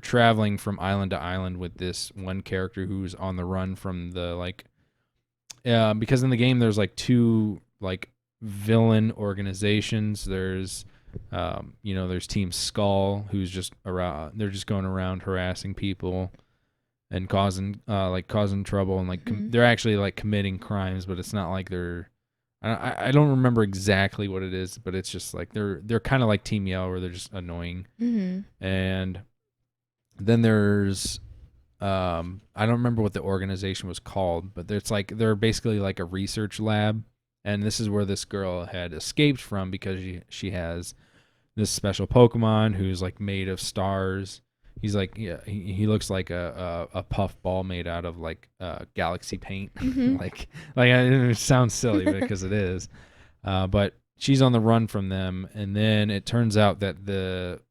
traveling from island to island with this one character who's on the run from the because in the game there's like 2 like villain organizations. There's there's Team Skull who's just around. They're just going around harassing people and causing trouble, and they're actually like committing crimes, but it's not like they're. I don't remember exactly what it is, but it's just like they're kind of like Team Yell, where they're just annoying. And then there's I don't remember what the organization was called, but they're basically like a research lab, and this is where this girl had escaped from because she has this special Pokemon who's like made of stars. He's like, yeah, he looks like a puff ball made out of like galaxy paint. like it sounds silly because it is. But she's on the run from them, and then it turns out that the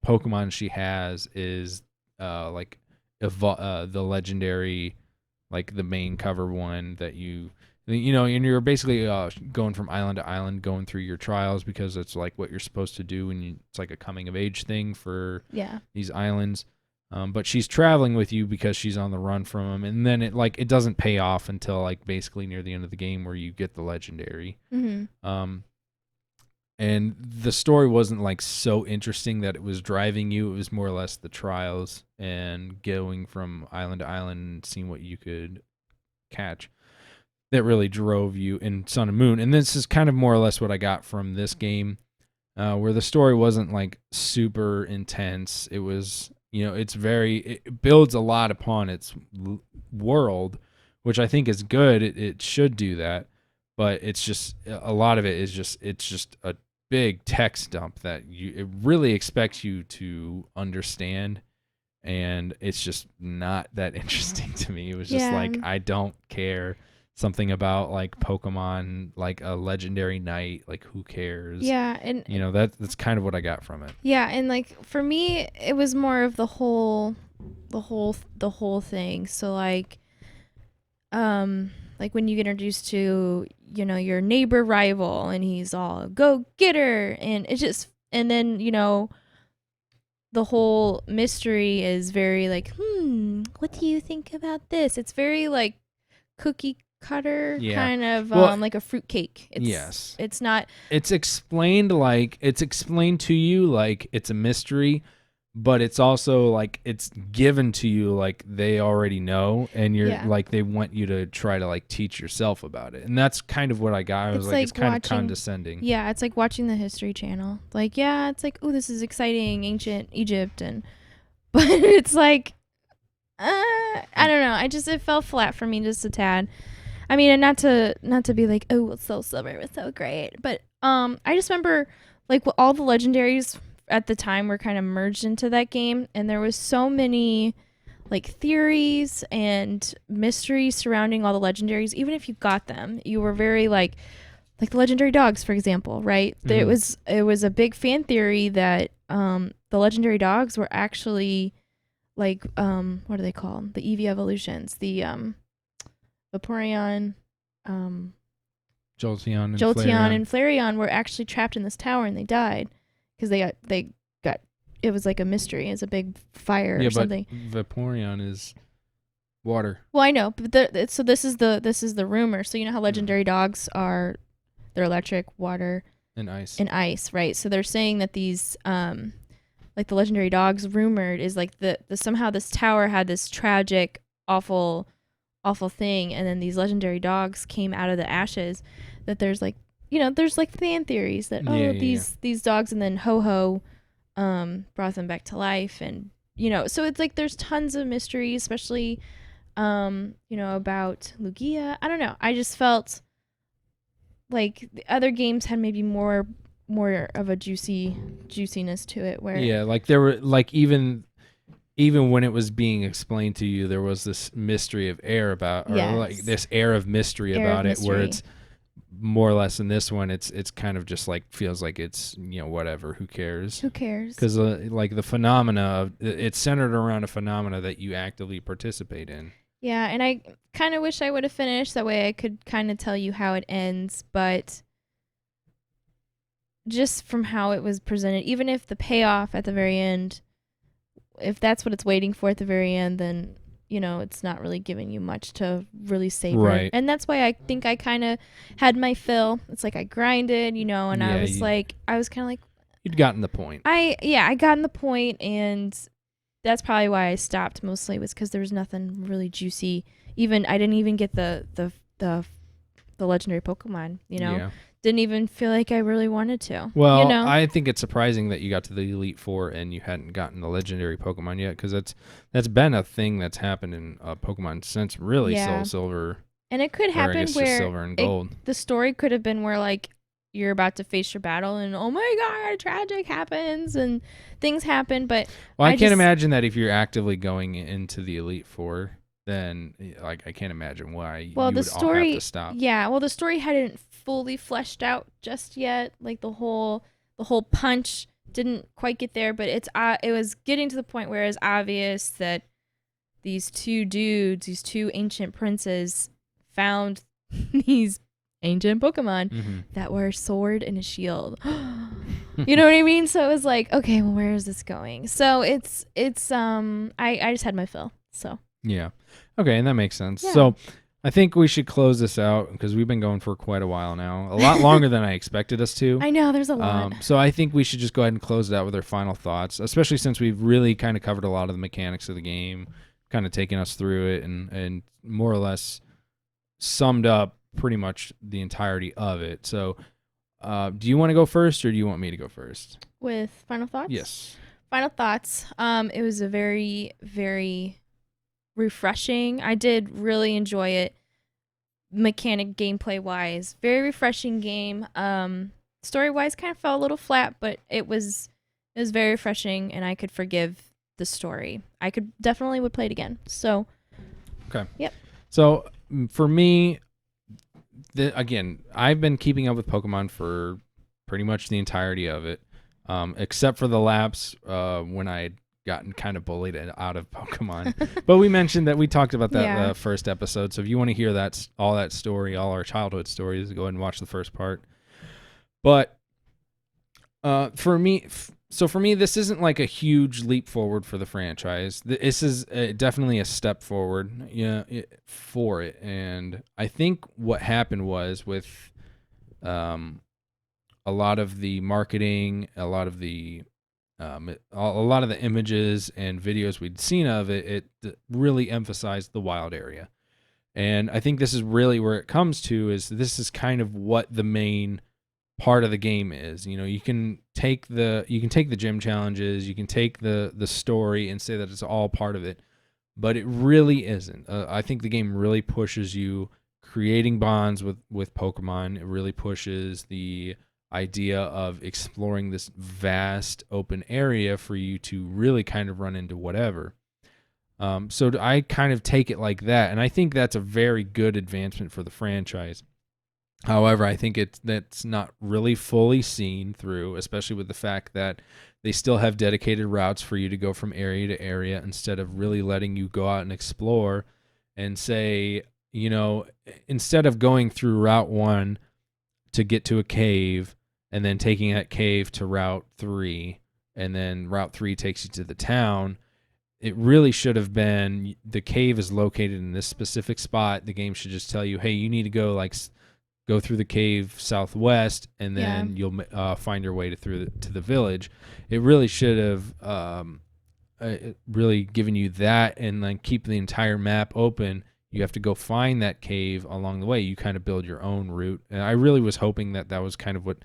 Pokemon she has is the legendary, like the main cover one that and you're basically going from island to island, going through your trials because it's like what you're supposed to do, and it's like a coming of age thing for these islands. But she's traveling with you because she's on the run from them, and then it doesn't pay off until like basically near the end of the game where you get the legendary. and the story wasn't like so interesting that it was driving you. It was more or less the trials and going from island to island and seeing what you could catch that really drove you in Sun and Moon. And this is kind of more or less what I got from this game, where the story wasn't like super intense. It was, it builds a lot upon its world, which I think is good. It should do that, but it's just a lot of it is it's just a big text dump that it really expects you to understand, and it's just not that interesting to me. It was just like, I don't care. Something about like Pokemon, like a legendary night, like who cares? Yeah, and that's kind of what I got from it. Yeah, and like for me, it was more of the whole thing. So like when you get introduced to your neighbor rival, and he's all go getter, and it just, and then the whole mystery is very like, what do you think about this? It's very like cookie cutter, kind of like a fruitcake. It's not. It's explained to you like it's a mystery, but it's also like it's given to you like they already know, and you're like they want you to try to like teach yourself about it, and that's kind of what I got. I was like, it's kind of condescending. Yeah, it's like watching the History Channel. Like, yeah, it's like, oh, this is exciting, ancient Egypt, but it's like, I don't know. It fell flat for me just a tad. I mean, and not to be like, oh, Soul Silver was so great, but I just remember like all the legendaries at the time were kind of merged into that game, and there was so many like theories and mysteries surrounding all the legendaries. Even if you got them, you were very like the legendary dogs, for example, right? Mm-hmm. It was a big fan theory that the legendary dogs were actually like what are they called? The Eevee evolutions, the Vaporeon, Jolteon and Flareon were actually trapped in this tower, and they died because they got it was like a mystery. It's a big fire or something. But Vaporeon is water. Well, I know, but so this is the rumor. So you know how legendary dogs are, they're electric, water, and ice, right? So they're saying that these like the legendary dogs rumored is like the somehow this tower had this tragic, awful thing, and then these legendary dogs came out of the ashes. That there's like there's like fan theories that these dogs, and then Ho-Ho brought them back to life, and so it's like there's tons of mystery, especially about Lugia. I don't know, I just felt like the other games had maybe more of a juiciness to it, where like there were like even when it was being explained to you, there was this mystery of air about, or like this air of mystery about it, where it's more or less in this one, it's kind of just like feels like it's whatever, who cares because like the phenomena of it's centered around a phenomena that you actively participate in. Yeah, and I kind of wish I would have finished, that way I could kind of tell you how it ends, but just from how it was presented, even if the payoff at the very end, if that's what it's waiting for at the very end, then it's not really giving you much to really savor. Right. And that's why I think I kind of had my fill. It's like I grinded, and I was kind of like, you'd gotten the point. I gotten the point, and that's probably why I stopped, mostly was because there was nothing really juicy. Even I didn't even get the legendary Pokemon, Didn't even feel like I really wanted to. Well, I think it's surprising that you got to the Elite Four and you hadn't gotten the legendary Pokemon yet, because that's been a thing that's happened in Pokemon since really Soul Silver. And it could happen where Silver and Gold. The story could have been where like you're about to face your battle, and oh my god, tragic happens and things happen. But I can't imagine that if you're actively going into the Elite Four, then like I can't imagine why you would all have to stop. Yeah, well, the story hadn't fully fleshed out just yet. Like the whole punch didn't quite get there, but it was getting to the point where it's obvious that these two ancient princes found these ancient Pokemon that were a sword and a shield. You know what I mean? So it was like, okay, well, where is this going? So I just had my fill. So yeah, okay, and that makes sense. Yeah. So I think we should close this out because we've been going for quite a while now, a lot longer than I expected us to. I know there's a lot. So I think we should just go ahead and close it out with our final thoughts, especially since we've really kind of covered a lot of the mechanics of the game, kind of taking us through it and more or less summed up pretty much the entirety of it. So do you want to go first or do you want me to go first? With final thoughts? Yes. Final thoughts. It was a very, very refreshing. I did really enjoy it. Mechanic gameplay wise, very refreshing game. Story wise, kind of fell a little flat, but it was very refreshing, and I could forgive the story. I could definitely would play it again. So, okay. Yep. So for me, again, I've been keeping up with Pokemon for pretty much the entirety of it, except for the lapse when I had gotten kind of bullied out of Pokemon. But we mentioned that we talked about that in the first episode. So if you want to hear all that story, all our childhood stories, go ahead and watch the first part. But for me, this isn't like a huge leap forward for the franchise. This is definitely a step forward, for it. And I think what happened was with a lot of the marketing, a lot of the images and videos we'd seen of it, it really emphasized the wild area. And I think this is really where it comes to, is this is kind of what the main part of the game is. You can take the gym challenges, you can take the story and say that it's all part of it, but it really isn't. I think the game really pushes you creating bonds with Pokemon. It really pushes the idea of exploring this vast open area for you to really kind of run into whatever. So I kind of take it like that, and I think that's a very good advancement for the franchise. However, I think that's not really fully seen through, especially with the fact that they still have dedicated routes for you to go from area to area instead of really letting you go out and explore and say, instead of going through Route 1 to get to a cave and then taking that cave to Route 3, and then Route 3 takes you to the town, it really should have been the cave is located in this specific spot. The game should just tell you, hey, you need to go through the cave southwest, and then you'll find your way to the village. It really should have really given you that, and then keep the entire map open. You have to go find that cave along the way. You kind of build your own route. And I really was hoping that was kind of what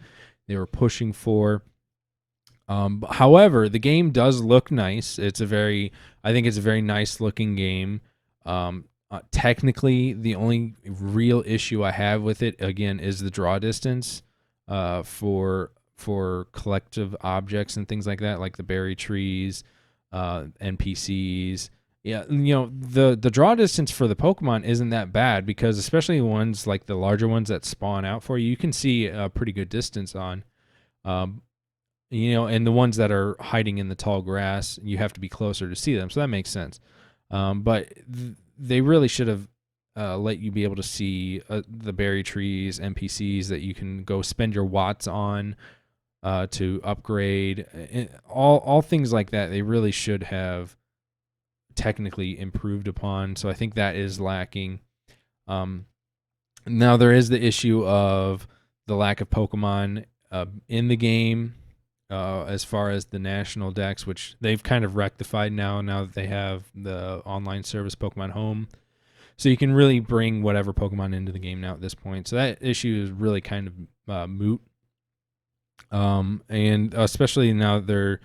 they were pushing for. However, the game does look nice. I think it's a very nice looking game. Technically, the only real issue I have with it, again, is the draw distance for collective objects and things like that, like the berry trees, NPCs. Yeah, the draw distance for the Pokemon isn't that bad, because especially ones like the larger ones that spawn out for you, you can see a pretty good distance on. And the ones that are hiding in the tall grass, you have to be closer to see them, so that makes sense. But they really should have let you be able to see the berry trees, NPCs that you can go spend your watts on to upgrade, all things like that. They really should have technically improved upon. So I think that is lacking. Now there is the issue of the lack of Pokemon in the game. As far as the national decks, which they've kind of rectified now that they have the online service Pokemon Home. So you can really bring whatever Pokemon into the game now at this point. So that issue is really kind of moot. And especially now they're,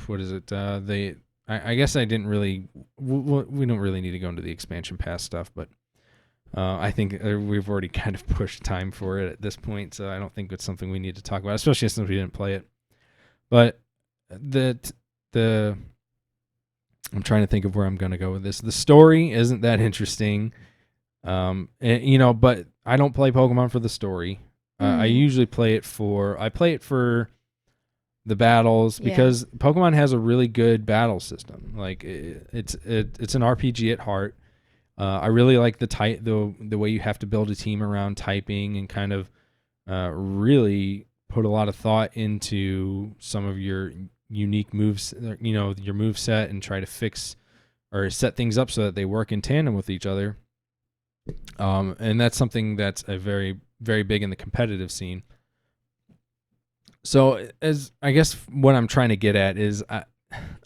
what is it? I guess I didn't really, we don't really need to go into the expansion pass stuff, but I think we've already kind of pushed time for it at this point, so I don't think it's something we need to talk about, especially since we didn't play it. But I'm trying to think of where I'm going to go with this. The story isn't that interesting, but I don't play Pokemon for the story. I usually play it for the battles, because Pokemon has a really good battle system. Like it's an RPG at heart. I really like the way you have to build a team around typing and kind of really put a lot of thought into some of your unique moves, your move set, and try to fix or set things up so that they work in tandem with each other. And that's something that's a very, very big in the competitive scene. So as I guess what I'm trying to get at is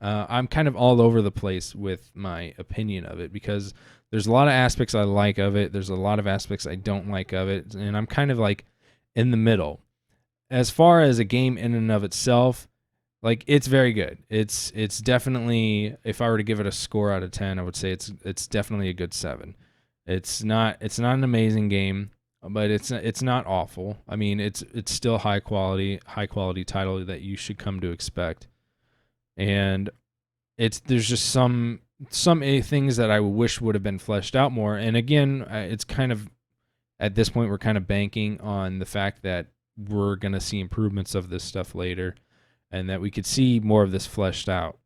I'm kind of all over the place with my opinion of it, because there's a lot of aspects I like of it. There's a lot of aspects I don't like of it. And I'm kind of like in the middle. As far as a game in and of itself, like, it's very good. It's definitely, if I were to give it a score out of 10, I would say it's definitely a good 7. It's not an amazing game, but it's not awful. I mean, it's still high quality title that you should come to expect. And there's just some things that I wish would have been fleshed out more. And again, it's kind of, at this point, we're kind of banking on the fact that we're going to see improvements of this stuff later, and that we could see more of this fleshed out.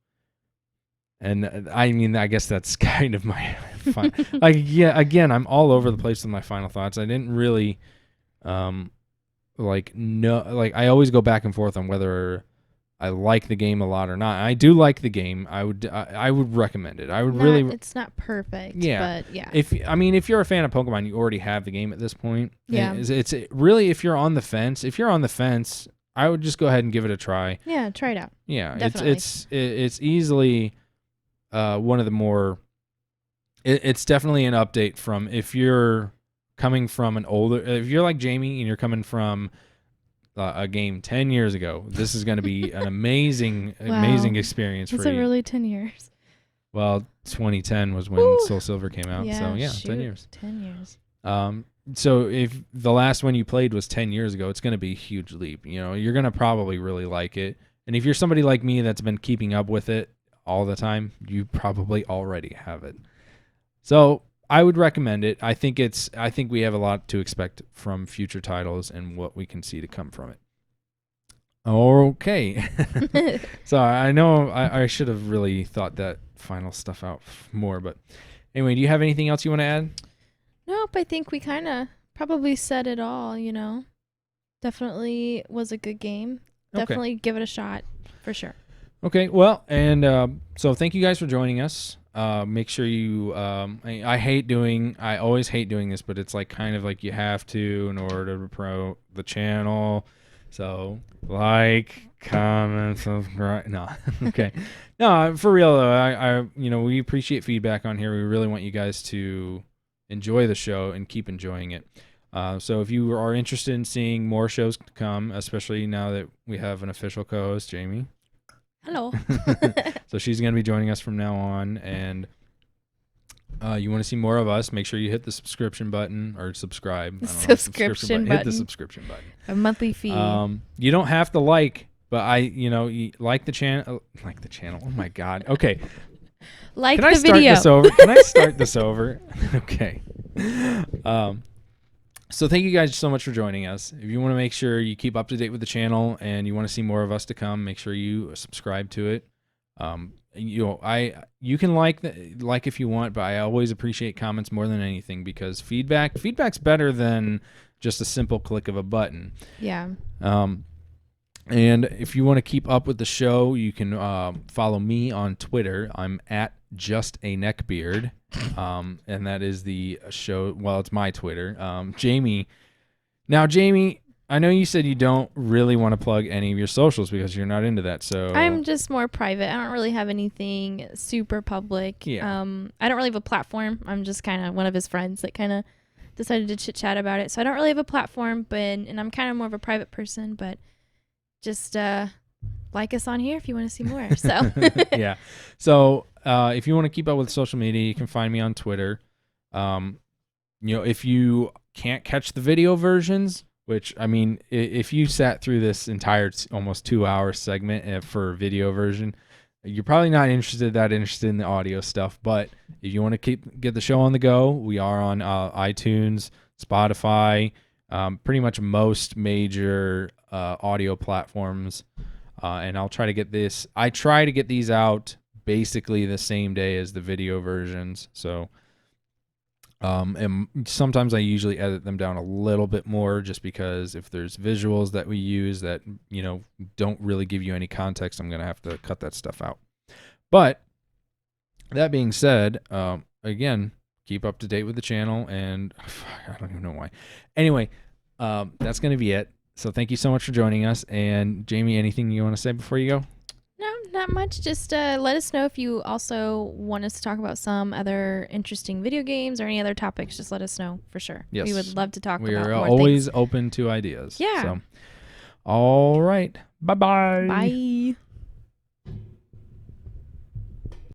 And I mean, I guess that's kind of my again, I'm all over the place with my final thoughts. I didn't really I always go back and forth on whether I like the game a lot or not. I do like the game. I would recommend it. It's not perfect. Yeah. But yeah. If you're a fan of Pokemon, you already have the game at this point. Yeah. It's really, if you're on the fence, I would just go ahead and give it a try. Yeah, try it out. Yeah, Definitely. it's easily one of the more. It's definitely an update from, if you're coming from if you're like Jamie and you're coming from a game 10 years ago, this is going to be an amazing experience for you. It's really 10 years. Well, 2010 was when Soul Silver came out, so yeah, shoot, 10 years. 10 years. So if the last one you played was 10 years ago, it's going to be a huge leap. You're going to probably really like it. And if you're somebody like me that's been keeping up with it all the time, you probably already have it. So I would recommend it. I think we have a lot to expect from future titles and what we can see to come from it. Okay. So I know I should have really thought that final stuff out more, but anyway, do you have anything else you want to add? Nope, I think we kind of probably said it all, Definitely was a good game. Okay. Definitely give it a shot, for sure. Okay, well, and so thank you guys for joining us. Make sure you, I always hate doing this, but it's kind of like you have to in order to promote the channel. So comment, subscribe. No, okay. No, for real though, we appreciate feedback on here. We really want you guys to enjoy the show and keep enjoying it. So if you are interested in seeing more shows to come, especially now that we have an official co-host, Jamie. Hello. So she's going to be joining us from now on, and you want to see more of us, make sure you hit the subscription button or subscribe. I don't know, subscription button. Hit the subscription button. A monthly fee. You don't have to but you like the channel. Like the channel. Oh my God. Okay. Like Can the I start video. this over? Can I start this over? Okay. So thank you guys so much for joining us. If you want to make sure you keep up to date with the channel and you want to see more of us to come, make sure you subscribe to it. You can like if you want, but I always appreciate comments more than anything, because feedback's better than just a simple click of a button. Yeah. And if you want to keep up with the show, you can follow me on Twitter. I'm at just a Neckbeard. And that is the show. Well, it's my Twitter. Jamie, I know you said you don't really want to plug any of your socials because you're not into that. So I'm just more private. I don't really have anything super public. Yeah. I don't really have a platform. I'm just kind of one of his friends that kind of decided to chit chat about it. So I don't really have a platform, and I'm kind of more of a private person, but just like us on here if you want to see more. So yeah. So if you want to keep up with social media, you can find me on Twitter. If you can't catch the video versions, which, I mean, if you sat through this entire almost 2-hour segment for video version, you're probably not that interested in the audio stuff. But if you want to get the show on the go, we are on iTunes, Spotify, pretty much most major audio platforms. And I'll try to get this. I try to get these out basically the same day as the video versions. So And sometimes I usually edit them down a little bit more just because if there's visuals that we use that, don't really give you any context, I'm going to have to cut that stuff out. But that being said, again, keep up to date with the channel, and I don't even know why. Anyway, that's going to be it. So thank you so much for joining us. And Jamie, anything you want to say before you go? No, not much. Just let us know if you also want us to talk about some other interesting video games or any other topics. Just let us know for sure. Yes. We would love to talk We about are more always things. open to ideas. Yeah. So, all right. Bye-bye. Bye.